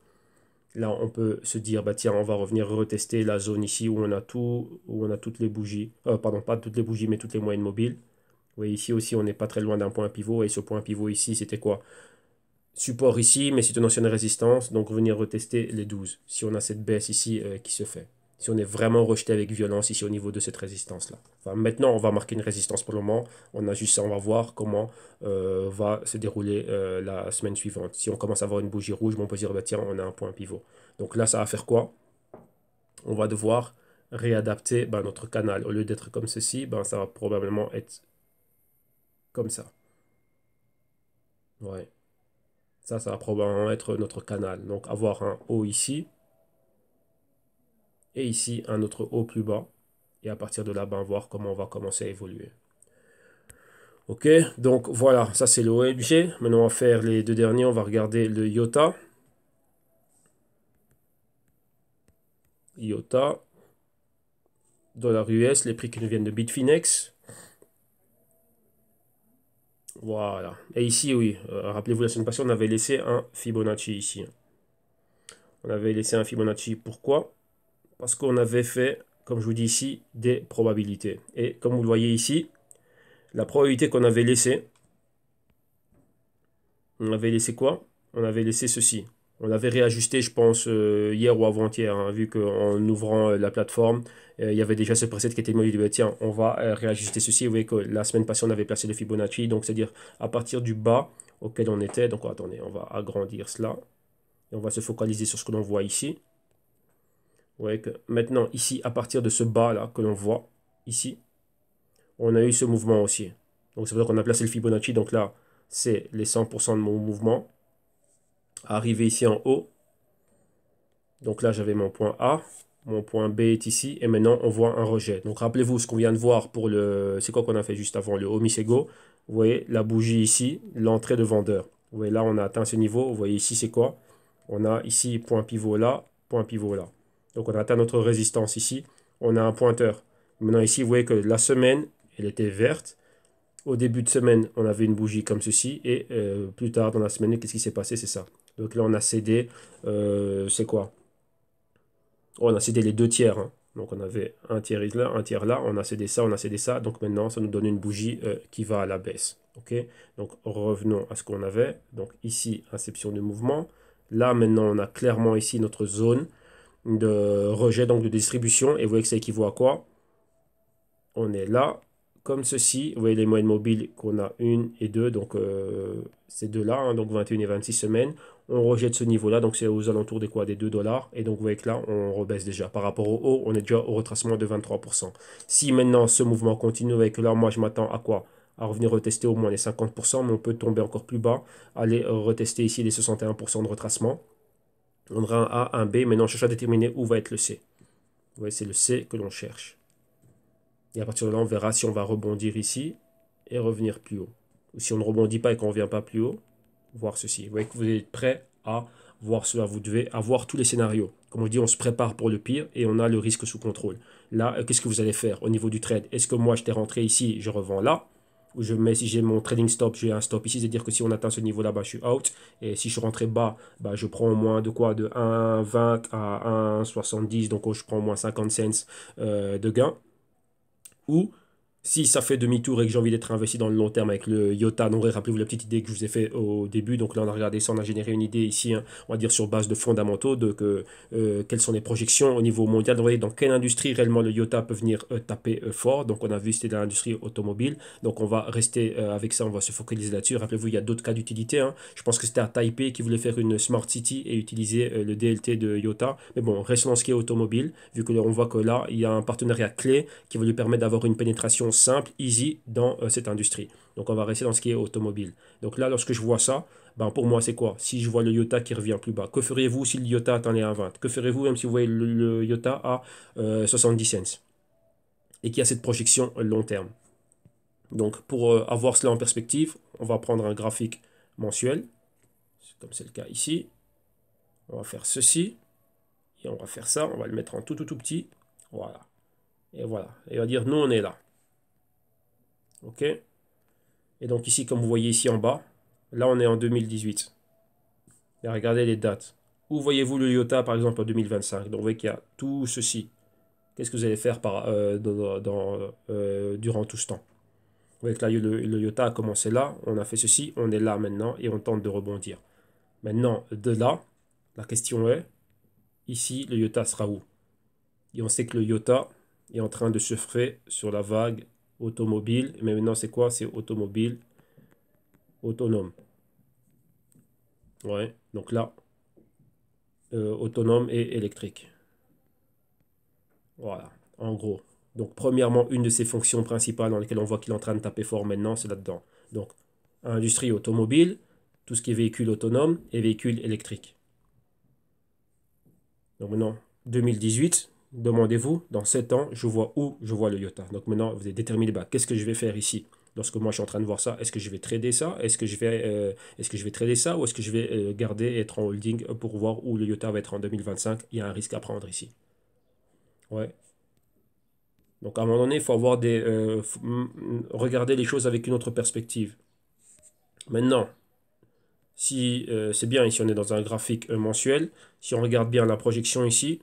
là, on peut se dire, bah tiens, on va revenir retester la zone ici où on a tout, où on a toutes les bougies, pardon, pas toutes les bougies, mais toutes les moyennes mobiles. Vous voyez ici aussi, on n'est pas très loin d'un point pivot, et ce point pivot ici, c'était quoi? Support ici, mais c'est une ancienne résistance, donc venir retester les 12, si on a cette baisse ici qui se fait. Si on est vraiment rejeté avec violence ici au niveau de cette résistance-là. Enfin, maintenant, on va marquer une résistance pour le moment. On a juste ça, on va voir comment va se dérouler la semaine suivante. Si on commence à avoir une bougie rouge, on peut dire, bah, tiens, on a un point pivot. Donc là, ça va faire quoi? On va devoir réadapter bah, notre canal. Au lieu d'être comme ceci, bah, ça va probablement être comme ça. Ouais. Ça va probablement être notre canal. Donc avoir un haut ici et ici un autre haut plus bas. Et à partir de là, ben, voir comment on va commencer à évoluer. Ok, donc voilà, ça c'est le OMG. Maintenant on va faire les deux derniers. On va regarder le IOTA. IOTA, dollar US, les prix qui nous viennent de Bitfinex. Voilà. Et ici, oui, rappelez-vous la semaine passée, on avait laissé un Fibonacci ici. On avait laissé un Fibonacci. Pourquoi? Parce qu'on avait fait, comme je vous dis ici, des probabilités. Et comme vous le voyez ici, la probabilité qu'on avait laissée, on avait laissé quoi? On avait laissé ceci. On l'avait réajusté, je pense, hier ou avant-hier, hein, vu qu'en ouvrant la plateforme, il y avait déjà ce preset qui était mis. Bah, tiens, on va réajuster ceci. Vous voyez que la semaine passée, on avait placé le Fibonacci. Donc, c'est-à-dire à partir du bas auquel on était. Donc, attendez, on va agrandir cela. Et on va se focaliser sur ce que l'on voit ici. Vous voyez que maintenant, ici, à partir de ce bas-là que l'on voit, ici, on a eu ce mouvement aussi. Donc, c'est pour ça qu'on a placé le Fibonacci. Donc là, c'est les 100% de mon mouvement. Arrivé ici en haut. Donc là, j'avais mon point A. Mon point B est ici. Et maintenant, on voit un rejet. Donc, rappelez-vous ce qu'on vient de voir pour le... C'est quoi qu'on a fait juste avant? Le Omisego. Vous voyez la bougie ici, l'entrée de vendeur. Vous voyez là, on a atteint ce niveau. Vous voyez ici, c'est quoi? On a ici point pivot là, point pivot là. Donc, on a atteint notre résistance ici. On a un pointeur. Maintenant, ici, vous voyez que la semaine, elle était verte. Au début de semaine, on avait une bougie comme ceci. Et plus tard dans la semaine, qu'est-ce qui s'est passé? C'est ça. Donc là, on a cédé. C'est quoi? On a cédé les deux tiers. Hein. Donc on avait un tiers là, un tiers là. On a cédé ça, on a cédé ça. Donc maintenant, ça nous donne une bougie qui va à la baisse. Ok. Donc revenons à ce qu'on avait. Donc ici, inception de mouvement. Là, maintenant, on a clairement ici notre zone de rejet, donc de distribution. Et vous voyez que ça équivaut à quoi? On est là, comme ceci. Vous voyez les moyennes mobiles qu'on a 1 et 2. Donc ces deux-là, hein, donc 21 et 26 semaines. On rejette ce niveau-là, donc c'est aux alentours des quoi? Des 2 dollars. Et donc vous voyez que là, on rebaisse déjà. Par rapport au haut, on est déjà au retracement de 23%. Si maintenant ce mouvement continue, vous voyez que là, moi je m'attends à quoi? À revenir retester au moins les 50%, mais on peut tomber encore plus bas. Aller retester ici les 61% de retracement. On aura un A, un B. Maintenant, on cherche à déterminer où va être le C. Vous voyez, c'est le C que l'on cherche. Et à partir de là, on verra si on va rebondir ici et revenir plus haut. Ou si on ne rebondit pas et qu'on ne revient pas plus haut, voir ceci. Vous voyez que vous êtes prêt à voir cela. Vous devez avoir tous les scénarios. Comme on dit, on se prépare pour le pire et on a le risque sous contrôle. Là, qu'est-ce que vous allez faire au niveau du trade? Est-ce que moi, je t'ai rentré ici, je revends là? Ou je mets, si j'ai mon trading stop, j'ai un stop ici, c'est-à-dire que si on atteint ce niveau-là, bah, je suis out. Et si je suis rentré bas, bah, je prends au moins de quoi? De 1,20 à 1,70, donc je prends au moins 50 cents de gain. Ou si ça fait demi-tour et que j'ai envie d'être investi dans le long terme avec le IOTA, donc rappelez-vous la petite idée que je vous ai fait au début. Donc là, on a regardé ça, on a généré une idée ici, hein, on va dire sur base de fondamentaux, de quelles sont les projections au niveau mondial. Donc, vous voyez, dans quelle industrie réellement le IOTA peut venir taper fort. Donc on a vu c'était dans l'industrie automobile. Donc on va rester avec ça, on va se focaliser là-dessus. Rappelez-vous, il y a d'autres cas d'utilité, hein. Je pense que c'était à Taipei qui voulait faire une Smart City et utiliser le DLT de IOTA. Mais bon, restons dans ce qui est automobile, vu que on voit que là, il y a un partenariat clé qui va lui permettre d'avoir une pénétration simple, easy dans cette industrie. Donc on va rester dans ce qui est automobile. Donc là, lorsque je vois ça, ben pour moi, c'est quoi? Si je vois le IOTA qui revient plus bas, que feriez-vous si le IOTA atteint les 1,20? Que ferez-vous même si vous voyez le IOTA à 70 cents et qui a cette projection long terme? Donc pour avoir cela en perspective, on va prendre un graphique mensuel, comme c'est le cas ici. On va faire ceci et on va faire ça. On va le mettre en tout petit. Voilà. Et voilà. Et on va dire, nous, on est là. OK? Et donc ici, comme vous voyez ici en bas, là, on est en 2018. Et regardez les dates. Où voyez-vous le IOTA, par exemple, en 2025? Donc vous voyez qu'il y a tout ceci. Qu'est-ce que vous allez faire durant tout ce temps? Vous voyez que là, le IOTA a commencé là. On a fait ceci. On est là maintenant et on tente de rebondir. Maintenant, de là, la question est, ici, le IOTA sera où? Et on sait que le IOTA est en train de surfer sur la vague automobile. Mais maintenant, c'est quoi? C'est automobile autonome. Ouais, donc là, autonome et électrique. Voilà, en gros. Donc, premièrement, une de ses fonctions principales dans lesquelles on voit qu'il est en train de taper fort maintenant, c'est là-dedans. Donc, industrie automobile, tout ce qui est véhicule autonome et véhicule électrique. Donc maintenant, 2018, demandez-vous, dans 7 ans, je vois où je vois le IOTA. Donc maintenant, vous avez déterminé, bah, qu'est-ce que je vais faire ici? Lorsque moi je suis en train de voir ça, est-ce que je vais trader ça? Est-ce que je vais trader ça ou est-ce que je vais garder et être en holding pour voir où le IOTA va être en 2025? Il y a un risque à prendre ici. Ouais. Donc à un moment donné, il faut avoir regarder les choses avec une autre perspective. Maintenant, si c'est bien, ici on est dans un graphique mensuel, si on regarde bien la projection ici,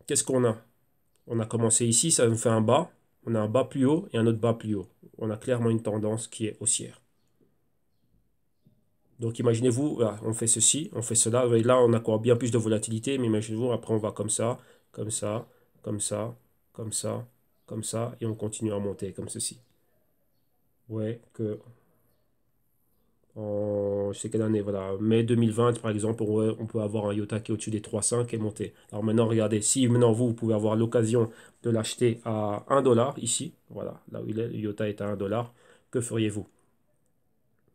qu'est-ce qu'on a? On a commencé ici, ça nous fait un bas. On a un bas plus haut et un autre bas plus haut. On a clairement une tendance qui est haussière. Donc imaginez-vous, voilà, on fait ceci, on fait cela. Et là, on a quoi? Bien plus de volatilité, mais imaginez-vous, après on va comme ça, comme ça, comme ça, comme ça, comme ça, et on continue à monter comme ceci. Ouais, que je sais quelle année, voilà, mai 2020 par exemple, on peut avoir un IOTA qui est au-dessus des 3,5 et monter. Alors maintenant, regardez, si maintenant vous pouvez avoir l'occasion de l'acheter à 1 dollar ici, voilà, là où il est, le IOTA est à 1 dollar, que feriez-vous?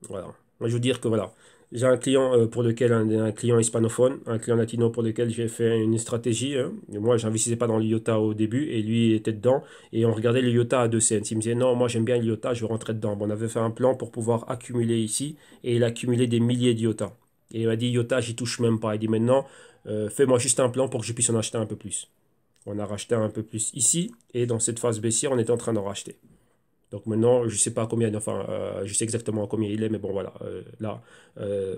Voilà. Moi, je veux dire que voilà, j'ai un client pour lequel, un client hispanophone, un client latino pour lequel j'ai fait une stratégie, hein. Et moi, j'investissais pas dans l'IOTA au début et lui était dedans. Et on regardait l'IOTA à 2 cents. Il me disait non, moi j'aime bien l'IOTA, je veux rentrer dedans. Bon, on avait fait un plan pour pouvoir accumuler ici et il a accumulé des milliers d'IOTA. Et il m'a dit IOTA, j'y touche même pas. Il dit maintenant, fais-moi juste un plan pour que je puisse en acheter un peu plus. On a racheté un peu plus ici et dans cette phase baissière, on était en train d'en racheter. Donc maintenant, je sais pas combien, enfin, je sais exactement combien il est, mais bon, voilà, là, euh,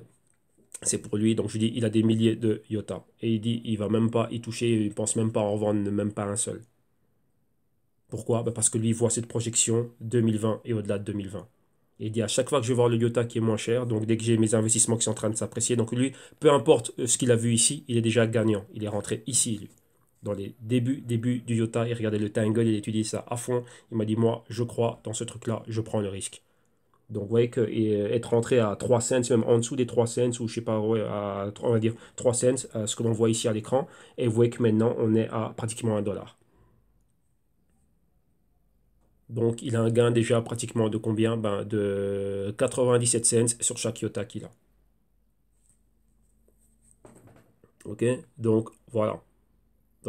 c'est pour lui. Donc je dis, il a des milliers de IOTA. Et il dit, il va même pas y toucher, il pense même pas en vendre, même pas un seul. Pourquoi? Ben, parce que lui, il voit cette projection 2020 et au-delà de 2020. Et il dit, à chaque fois que je vais voir le IOTA qui est moins cher, donc dès que j'ai mes investissements qui sont en train de s'apprécier, donc lui, peu importe ce qu'il a vu ici, il est déjà gagnant. Il est rentré ici, lui dans les débuts du IOTA, il regardait le Tangle, il étudiait ça à fond. Il m'a dit, moi, je crois dans ce truc-là, je prends le risque. Donc, vous voyez que être rentré à 3 cents, même en dessous des 3 cents, ou je sais pas, ouais, on va dire 3 cents, ce que l'on voit ici à l'écran, et vous voyez que maintenant, on est à pratiquement 1 dollar. Donc, il a un gain déjà pratiquement de combien? Ben, de 97 cents sur chaque IOTA qu'il a. Ok? Donc, voilà.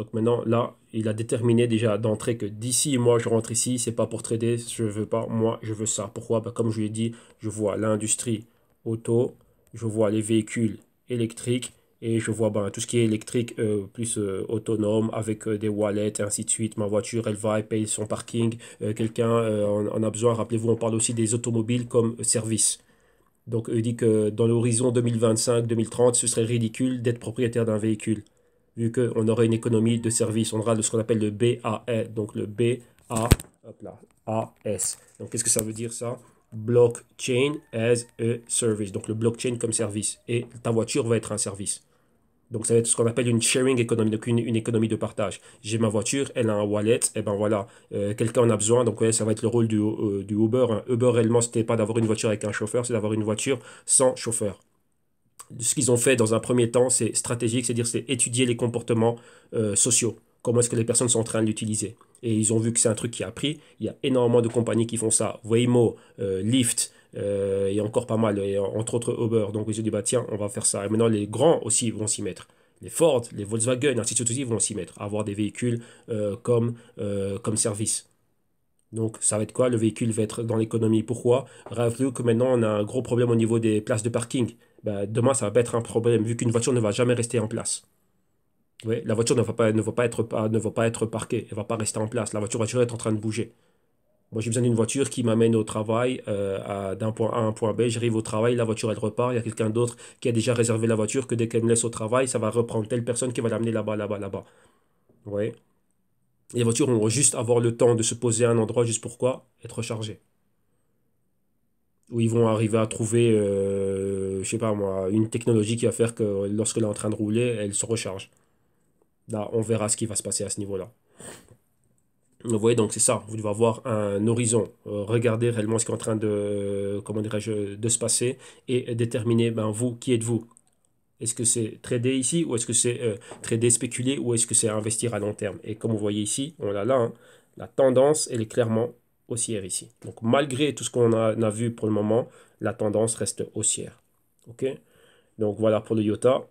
Donc maintenant, là, il a déterminé déjà d'entrée que d'ici, moi, je rentre ici, c'est pas pour trader, je veux pas, moi, je veux ça. Pourquoi? Ben, comme je lui ai dit, je vois l'industrie auto, je vois les véhicules électriques et je vois ben, tout ce qui est électrique plus autonome avec des wallets et ainsi de suite. Ma voiture, elle va, elle paye son parking. Quelqu'un en a besoin. Rappelez-vous, on parle aussi des automobiles comme service. Donc, il dit que dans l'horizon 2025-2030, ce serait ridicule d'être propriétaire d'un véhicule, vu qu'on aurait une économie de service. On aura ce qu'on appelle le BAS, donc le BA, hop là, AS. Donc, qu'est-ce que ça veut dire ça? Blockchain as a service. Donc, le blockchain comme service. Et ta voiture va être un service. Donc, ça va être ce qu'on appelle une sharing economy, donc une économie de partage. J'ai ma voiture, elle a un wallet, et ben voilà, quelqu'un en a besoin, donc ouais, ça va être le rôle du Uber, hein. Uber, réellement, c'était pas d'avoir une voiture avec un chauffeur, c'est d'avoir une voiture sans chauffeur. Ce qu'ils ont fait dans un premier temps, c'est stratégique, c'est-à-dire c'est étudier les comportements sociaux. Comment est-ce que les personnes sont en train de l'utiliser? Et ils ont vu que c'est un truc qui a pris. Il y a énormément de compagnies qui font ça. Waymo, Lyft, et encore pas mal, et entre autres Uber. Donc ils ont dit, bah tiens, on va faire ça. Et maintenant, les grands aussi vont s'y mettre. Les Ford, les Volkswagen, ainsi de suite aussi vont s'y mettre, à avoir des véhicules comme service. Donc, ça va être quoi? Le véhicule va être dans l'économie. Pourquoi? Rappelez-vous que maintenant, on a un gros problème au niveau des places de parking. Ben, demain, ça va pas être un problème, vu qu'une voiture ne va jamais rester en place. Ouais, la voiture ne va pas être parquée, elle ne va pas rester en place. La voiture va toujours être en train de bouger. Moi, j'ai besoin d'une voiture qui m'amène au travail d'un point A à un point B. J'arrive au travail, la voiture, elle repart. Il y a quelqu'un d'autre qui a déjà réservé la voiture, que dès qu'elle me laisse au travail, ça va reprendre telle personne qui va l'amener là-bas, là-bas, là-bas. Ouais. Les voitures vont juste avoir le temps de se poser à un endroit juste pourquoi? Être rechargées. Où ils vont arriver à trouver, je sais pas moi, une technologie qui va faire que lorsqu'elle est en train de rouler, elle se recharge. Là, on verra ce qui va se passer à ce niveau-là. Vous voyez, donc c'est ça, vous devez avoir un horizon, regarder réellement ce qui est en train de, comment dirais-je, de se passer et déterminer, ben, vous, qui êtes-vous? Est-ce que c'est trader ici ou est-ce que c'est trader, spéculer ou est-ce que c'est investir à long terme? Et comme vous voyez ici, on a là, hein, la tendance, elle est clairement haussière ici. Donc malgré tout ce qu'on a vu pour le moment, la tendance reste haussière. OK? Donc voilà pour le IOTA.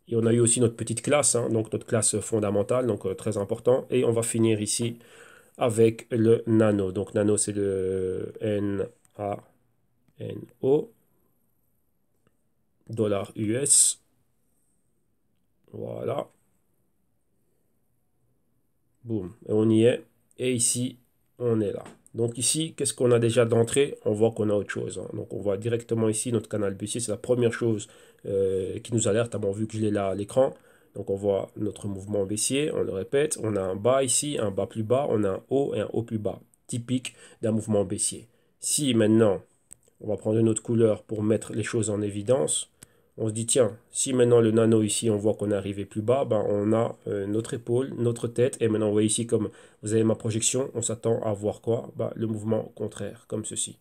Et on a eu aussi notre petite classe, hein, donc notre classe fondamentale, donc très important. Et on va finir ici avec le nano. Donc nano, c'est le NANO, dollar US. Voilà. Boum. Et on y est. Et ici, on est là. Donc ici, qu'est-ce qu'on a déjà d'entrée? On voit qu'on a autre chose, hein. Donc on voit directement ici notre canal baissier. C'est la première chose qui nous alerte, à mon vu que je l'ai là à l'écran. Donc on voit notre mouvement baissier, on le répète. On a un bas ici, un bas plus bas. On a un haut et un haut plus bas. Typique d'un mouvement baissier. Si maintenant, on va prendre une autre couleur pour mettre les choses en évidence. On se dit, tiens, si maintenant le nano ici, on voit qu'on est arrivé plus bas, ben on a notre épaule, notre tête. Et maintenant, vous voyez ici, comme vous avez ma projection, on s'attend à voir quoi? Ben, le mouvement contraire, comme ceci.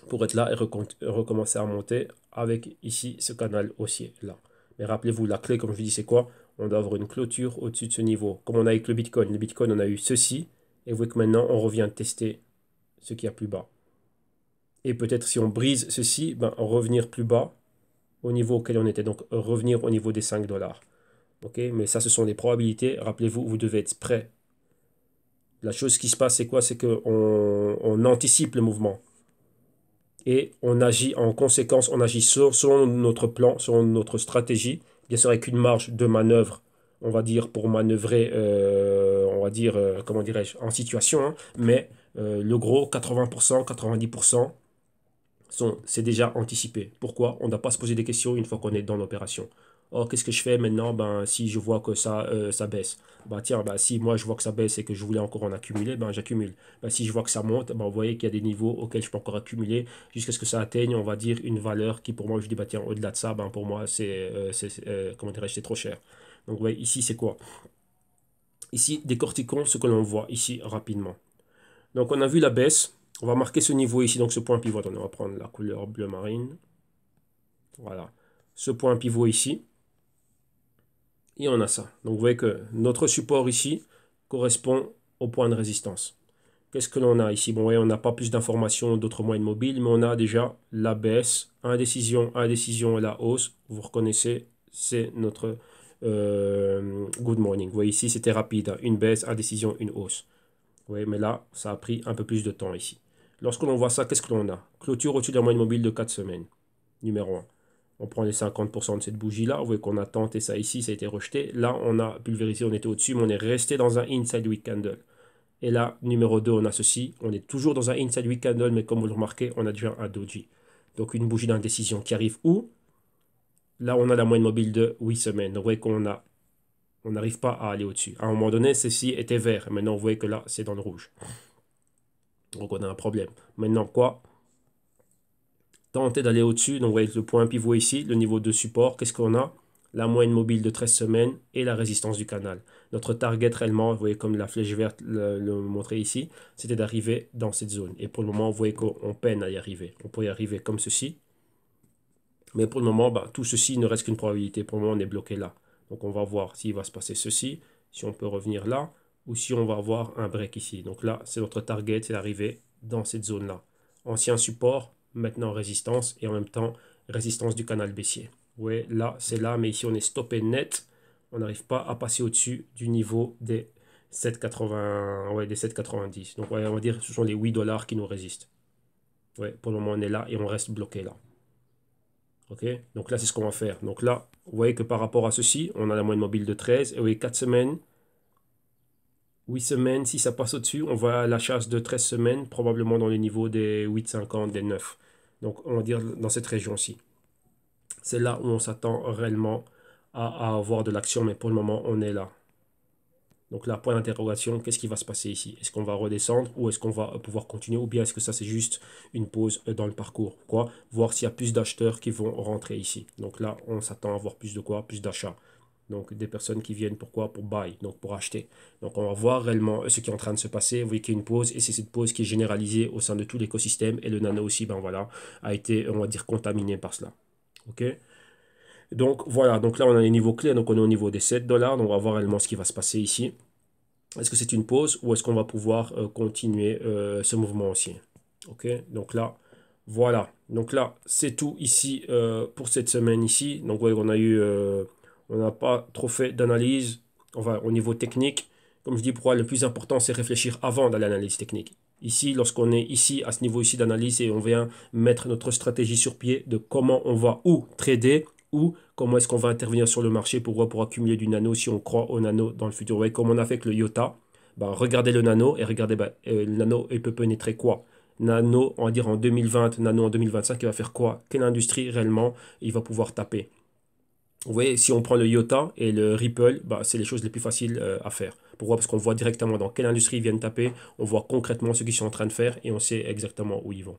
Pour être là et recommencer à monter avec ici ce canal haussier là. Mais rappelez-vous, la clé, comme je vous dis, c'est quoi? On doit avoir une clôture au-dessus de ce niveau. Comme on a avec le Bitcoin. Le Bitcoin, on a eu ceci. Et vous voyez que maintenant, on revient tester ce qu'il y a plus bas. Et peut-être si on brise ceci, ben, revenir plus bas au niveau auquel on était. Donc revenir au niveau des 5 dollars. Ok, mais ça, ce sont des probabilités. Rappelez-vous, vous devez être prêt. La chose qui se passe, c'est quoi? C'est qu'on anticipe le mouvement. Et on agit en conséquence, on agit selon notre plan, selon notre stratégie. Bien sûr, avec une marge de manœuvre, on va dire, pour manœuvrer, on va dire, comment dirais-je, en situation. Hein. Mais le gros, 80%, 90%, c'est déjà anticipé. Pourquoi? On ne doit pas se poser des questions une fois qu'on est dans l'opération. Oh, qu'est-ce que je fais maintenant? Ben, si je vois que ça baisse. Ben, tiens, ben, si moi je vois que ça baisse et que je voulais encore en accumuler, ben, j'accumule. Ben, si je vois que ça monte, ben, vous voyez qu'il y a des niveaux auxquels je peux encore accumuler jusqu'à ce que ça atteigne, on va dire, une valeur qui pour moi, je dis, ben, tiens, au-delà de ça, ben, pour moi, comment dirais-je, c'est trop cher. Donc, vous voyez, ici, c'est quoi? Ici, décortiquons ce que l'on voit ici rapidement. Donc, on a vu la baisse. On va marquer ce niveau ici, donc ce point pivot. On va prendre la couleur bleu marine. Voilà. Ce point pivot ici. Et on a ça. Donc, vous voyez que notre support ici correspond au point de résistance. Qu'est-ce que l'on a ici? Bon, voyez, on n'a pas plus d'informations d'autres moyens mobiles, mais on a déjà la baisse, indécision et la hausse. Vous reconnaissez, c'est notre good morning. Vous voyez ici, c'était rapide, hein. Une baisse, indécision, une hausse. Oui, mais là, ça a pris un peu plus de temps ici. Lorsque l'on voit ça, qu'est-ce que l'on a? Clôture au-dessus de la moyenne mobile de 4 semaines. Numéro 1. On prend les 50% de cette bougie-là. Vous voyez qu'on a tenté ça ici, ça a été rejeté. Là, on a pulvérisé, on était au-dessus, mais on est resté dans un inside week candle. Et là, numéro 2, on a ceci. On est toujours dans un inside week candle, mais comme vous le remarquez, on a déjà un doji. Donc une bougie d'indécision qui arrive où? Là, on a la moyenne mobile de 8 semaines. Donc vous voyez qu'on a, on n'arrive pas à aller au-dessus. À un moment donné, ceci était vert. Maintenant, vous voyez que là, c'est dans le rouge. Donc on a un problème. Maintenant, quoi? Tenter d'aller au-dessus. Donc vous voyez le point pivot ici, le niveau de support. Qu'est-ce qu'on a? La moyenne mobile de 13 semaines et la résistance du canal. Notre target réellement, vous voyez comme la flèche verte le montrait ici, c'était d'arriver dans cette zone. Et pour le moment, vous voyez qu'on peine à y arriver. On peut y arriver comme ceci. Mais pour le moment, bah, tout ceci ne reste qu'une probabilité. Pour le moment, on est bloqué là. Donc on va voir s'il va se passer ceci, si on peut revenir là, ou si on va avoir un break ici. Donc là, c'est notre target, c'est d'arriver dans cette zone-là. Ancien support, maintenant résistance, et en même temps, résistance du canal baissier. Ouais, là, c'est là, mais ici, on est stoppé net. On n'arrive pas à passer au-dessus du niveau des 7,80, ouais, des 7,90. Donc, ouais, on va dire que ce sont les 8 dollars qui nous résistent. Ouais, pour le moment, on est là et on reste bloqué là. Ok, donc là, c'est ce qu'on va faire. Donc là, vous voyez que par rapport à ceci, on a la moyenne mobile de 13. Et vous voyez, 4 semaines, 8 semaines, si ça passe au-dessus, on va à la chasse de 13 semaines, probablement dans le niveau des 8,50, des 9. Donc, on va dire dans cette région-ci. C'est là où on s'attend réellement à avoir de l'action, mais pour le moment, on est là. Donc là, point d'interrogation, qu'est-ce qui va se passer ici? Est-ce qu'on va redescendre ou est-ce qu'on va pouvoir continuer? Ou bien est-ce que ça, c'est juste une pause dans le parcours? Quoi? Voir s'il y a plus d'acheteurs qui vont rentrer ici. Donc là, on s'attend à avoir plus de quoi? Plus d'achats. Donc des personnes qui viennent pourquoi? Pour buy, donc pour acheter. Donc on va voir réellement ce qui est en train de se passer. Vous voyez qu'il y a une pause et c'est cette pause qui est généralisée au sein de tout l'écosystème. Et le nano aussi, ben voilà, a été, on va dire, contaminé par cela. OK? Donc voilà, donc là on a les niveaux clés, donc on est au niveau des 7 dollars, donc on va voir réellement ce qui va se passer ici. Est-ce que c'est une pause ou est-ce qu'on va pouvoir continuer ce mouvement aussi? Ok, donc là, voilà. Donc là, c'est tout ici pour cette semaine ici. Donc ouais, on n'a pas trop fait d'analyse, enfin au niveau technique. Comme je dis, pour moi, le plus important, c'est réfléchir avant d'aller à l'analyse technique. Ici, lorsqu'on est ici, à ce niveau ici d'analyse, et on vient mettre notre stratégie sur pied de comment on va ou trader, ou comment est-ce qu'on va intervenir sur le marché pour accumuler du nano si on croit au nano dans le futur. Ouais, comme on a fait avec le IOTA, ben, regardez le nano et regardez le nano, il peut pénétrer quoi? Nano, on va dire en 2020, nano en 2025, il va faire quoi? Quelle industrie réellement il va pouvoir taper? Vous voyez, si on prend le IOTA et le Ripple, bah, c'est les choses les plus faciles à faire. Pourquoi? Parce qu'on voit directement dans quelle industrie ils viennent taper, on voit concrètement ce qu'ils sont en train de faire et on sait exactement où ils vont.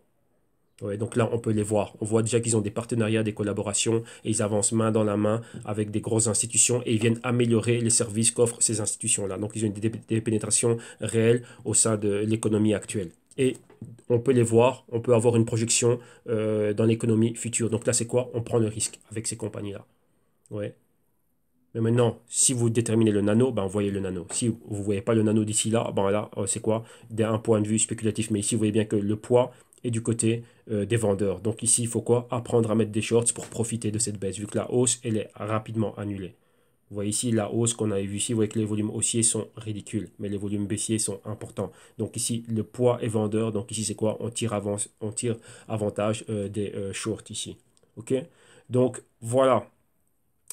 Ouais, donc là, on peut les voir. On voit déjà qu'ils ont des partenariats, des collaborations et ils avancent main dans la main avec des grosses institutions et ils viennent améliorer les services qu'offrent ces institutions-là. Donc, ils ont des pénétrations réelles au sein de l'économie actuelle. Et on peut les voir, on peut avoir une projection dans l'économie future. Donc là, c'est quoi? On prend le risque avec ces compagnies-là. Ouais. Mais maintenant, si vous déterminez le nano, ben, voyez le nano. Si vous ne voyez pas le nano d'ici là, ben là, c'est quoi? Un point de vue spéculatif. Mais ici, vous voyez bien que le poids est du côté des vendeurs. Donc ici, il faut quoi? Apprendre à mettre des shorts pour profiter de cette baisse, vu que la hausse, elle est rapidement annulée. Vous voyez ici la hausse qu'on a vue ici, vous voyez que les volumes haussiers sont ridicules, mais les volumes baissiers sont importants. Donc ici, le poids est vendeur. Donc ici, c'est quoi? On tire avantage des shorts ici. OK? Donc voilà.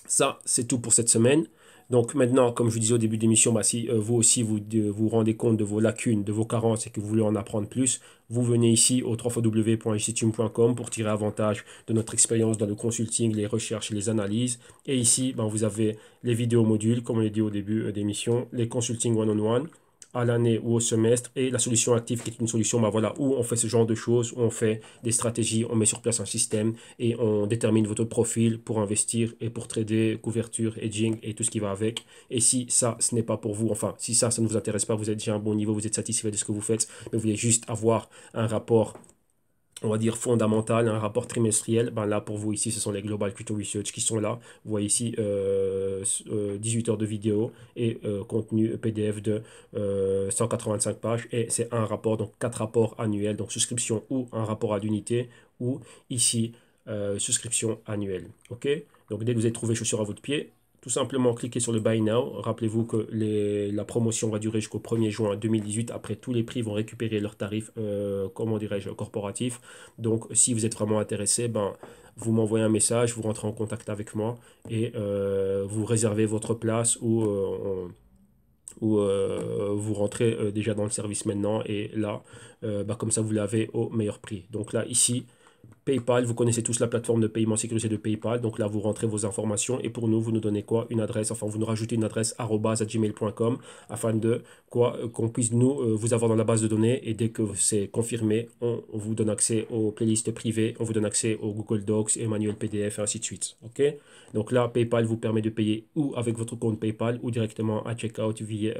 Ça, c'est tout pour cette semaine. Donc maintenant, comme je vous disais au début de l'émission, bah, si vous aussi vous rendez compte de vos lacunes, de vos carences et que vous voulez en apprendre plus, vous venez ici au www.jctune.com pour tirer avantage de notre expérience dans le consulting, les recherches et les analyses. Et ici, bah, vous avez les vidéos modules, comme on l'a dit au début d'émission, les consulting one-on-one à l'année ou au semestre, et la solution active qui est une solution bah voilà, où on fait ce genre de choses, où on fait des stratégies, on met sur place un système et on détermine votre profil pour investir et pour trader, couverture, hedging et tout ce qui va avec. Et si ça, ce n'est pas pour vous, enfin, si ça ne vous intéresse pas, vous êtes déjà à un bon niveau, vous êtes satisfait de ce que vous faites, mais vous voulez juste avoir un rapport, on va dire fondamental, un rapport trimestriel, ben là pour vous ici ce sont les Global Crypto Research qui sont là. Vous voyez ici 18 heures de vidéo et contenu PDF de 185 pages et c'est un rapport, donc 4 rapports annuels, donc souscription ou un rapport à l'unité ou ici souscription annuelle. Ok, donc dès que vous avez trouvé chaussure à votre pied, tout simplement cliquez sur le Buy Now. Rappelez-vous que la promotion va durer jusqu'au 1er juin 2018. Après, tous les prix vont récupérer leurs tarifs, comment dirais-je, corporatifs. Donc, si vous êtes vraiment intéressé, ben, vous m'envoyez un message, vous rentrez en contact avec moi et vous réservez votre place ou vous rentrez déjà dans le service maintenant et là, bah, comme ça, vous l'avez au meilleur prix. Donc là, ici, PayPal, vous connaissez tous la plateforme de paiement sécurisé de PayPal. Donc là, vous rentrez vos informations et pour nous, vous nous donnez quoi? Une adresse, enfin, vous nous rajoutez une adresse @gmail.com afin de quoi qu'on puisse nous vous avoir dans la base de données et dès que c'est confirmé, on vous donne accès aux playlists privées, on vous donne accès aux Google Docs, et manuels PDF et ainsi de suite. OK? Donc là, PayPal vous permet de payer ou avec votre compte PayPal ou directement à checkout via,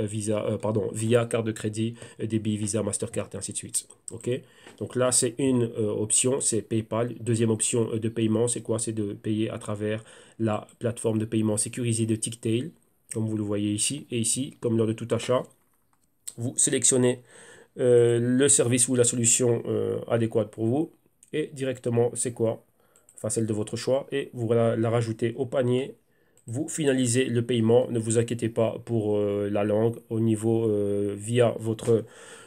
via carte de crédit, débit, Visa, Mastercard et ainsi de suite. OK? Donc là, c'est une option, c'est PayPal. Deuxième option de paiement, c'est quoi? C'est de payer à travers la plateforme de paiement sécurisée de Ticktail, comme vous le voyez ici. Et ici, comme lors de tout achat, vous sélectionnez le service ou la solution adéquate pour vous. Et directement, c'est quoi? Enfin, celle de votre choix. Et vous la rajoutez au panier. Vous finalisez le paiement. Ne vous inquiétez pas pour la langue. Au niveau via votre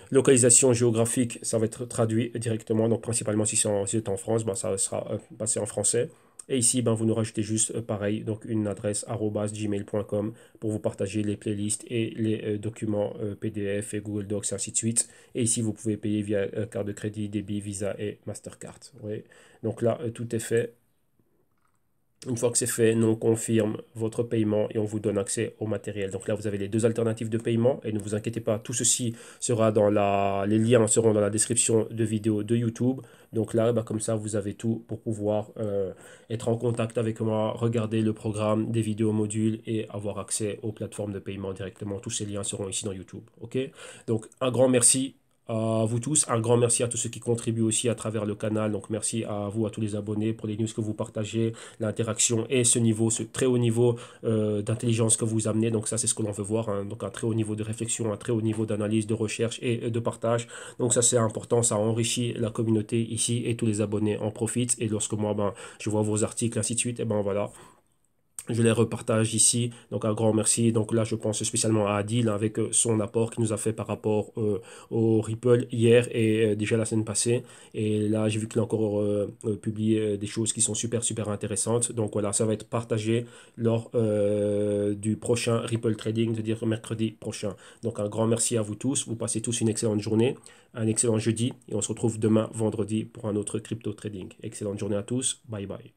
localisation géographique, ça va être traduit directement. Donc, principalement, si c'est en France, ben, ça sera passé en français. Et ici, ben, vous nous rajoutez juste pareil, donc une adresse @gmail.com pour vous partager les playlists et les documents PDF et Google Docs et ainsi de suite. Et ici, vous pouvez payer via carte de crédit, débit, Visa et Mastercard. Oui. Donc là, tout est fait. Une fois que c'est fait, nous on confirme votre paiement et on vous donne accès au matériel. Donc là, vous avez les deux alternatives de paiement et ne vous inquiétez pas, tout ceci sera dans les liens seront dans la description de vidéo de YouTube. Donc là, bah, comme ça, vous avez tout pour pouvoir être en contact avec moi, regarder le programme des vidéos modules et avoir accès aux plateformes de paiement directement. Tous ces liens seront ici dans YouTube. OK? Donc, un grand merci à vous tous. Un grand merci à tous ceux qui contribuent aussi à travers le canal. Donc merci à vous, à tous les abonnés pour les news que vous partagez, l'interaction et ce niveau, ce très haut niveau d'intelligence que vous amenez. Donc ça, c'est ce que l'on veut voir. Hein. Donc un très haut niveau de réflexion, un très haut niveau d'analyse, de recherche et de partage. Donc ça, c'est important. Ça enrichit la communauté ici et tous les abonnés en profitent. Et lorsque moi, ben, je vois vos articles, ainsi de suite, et ben voilà. Je les repartage ici, donc un grand merci. Donc là, je pense spécialement à Adil avec son apport qu'il nous a fait par rapport au Ripple hier et déjà la semaine passée. Et là, j'ai vu qu'il a encore publié des choses qui sont super intéressantes. Donc voilà, ça va être partagé lors du prochain Ripple Trading, c'est-à-dire mercredi prochain. Donc un grand merci à vous tous. Vous passez tous une excellente journée, un excellent jeudi et on se retrouve demain vendredi pour un autre crypto trading. Excellente journée à tous. Bye bye.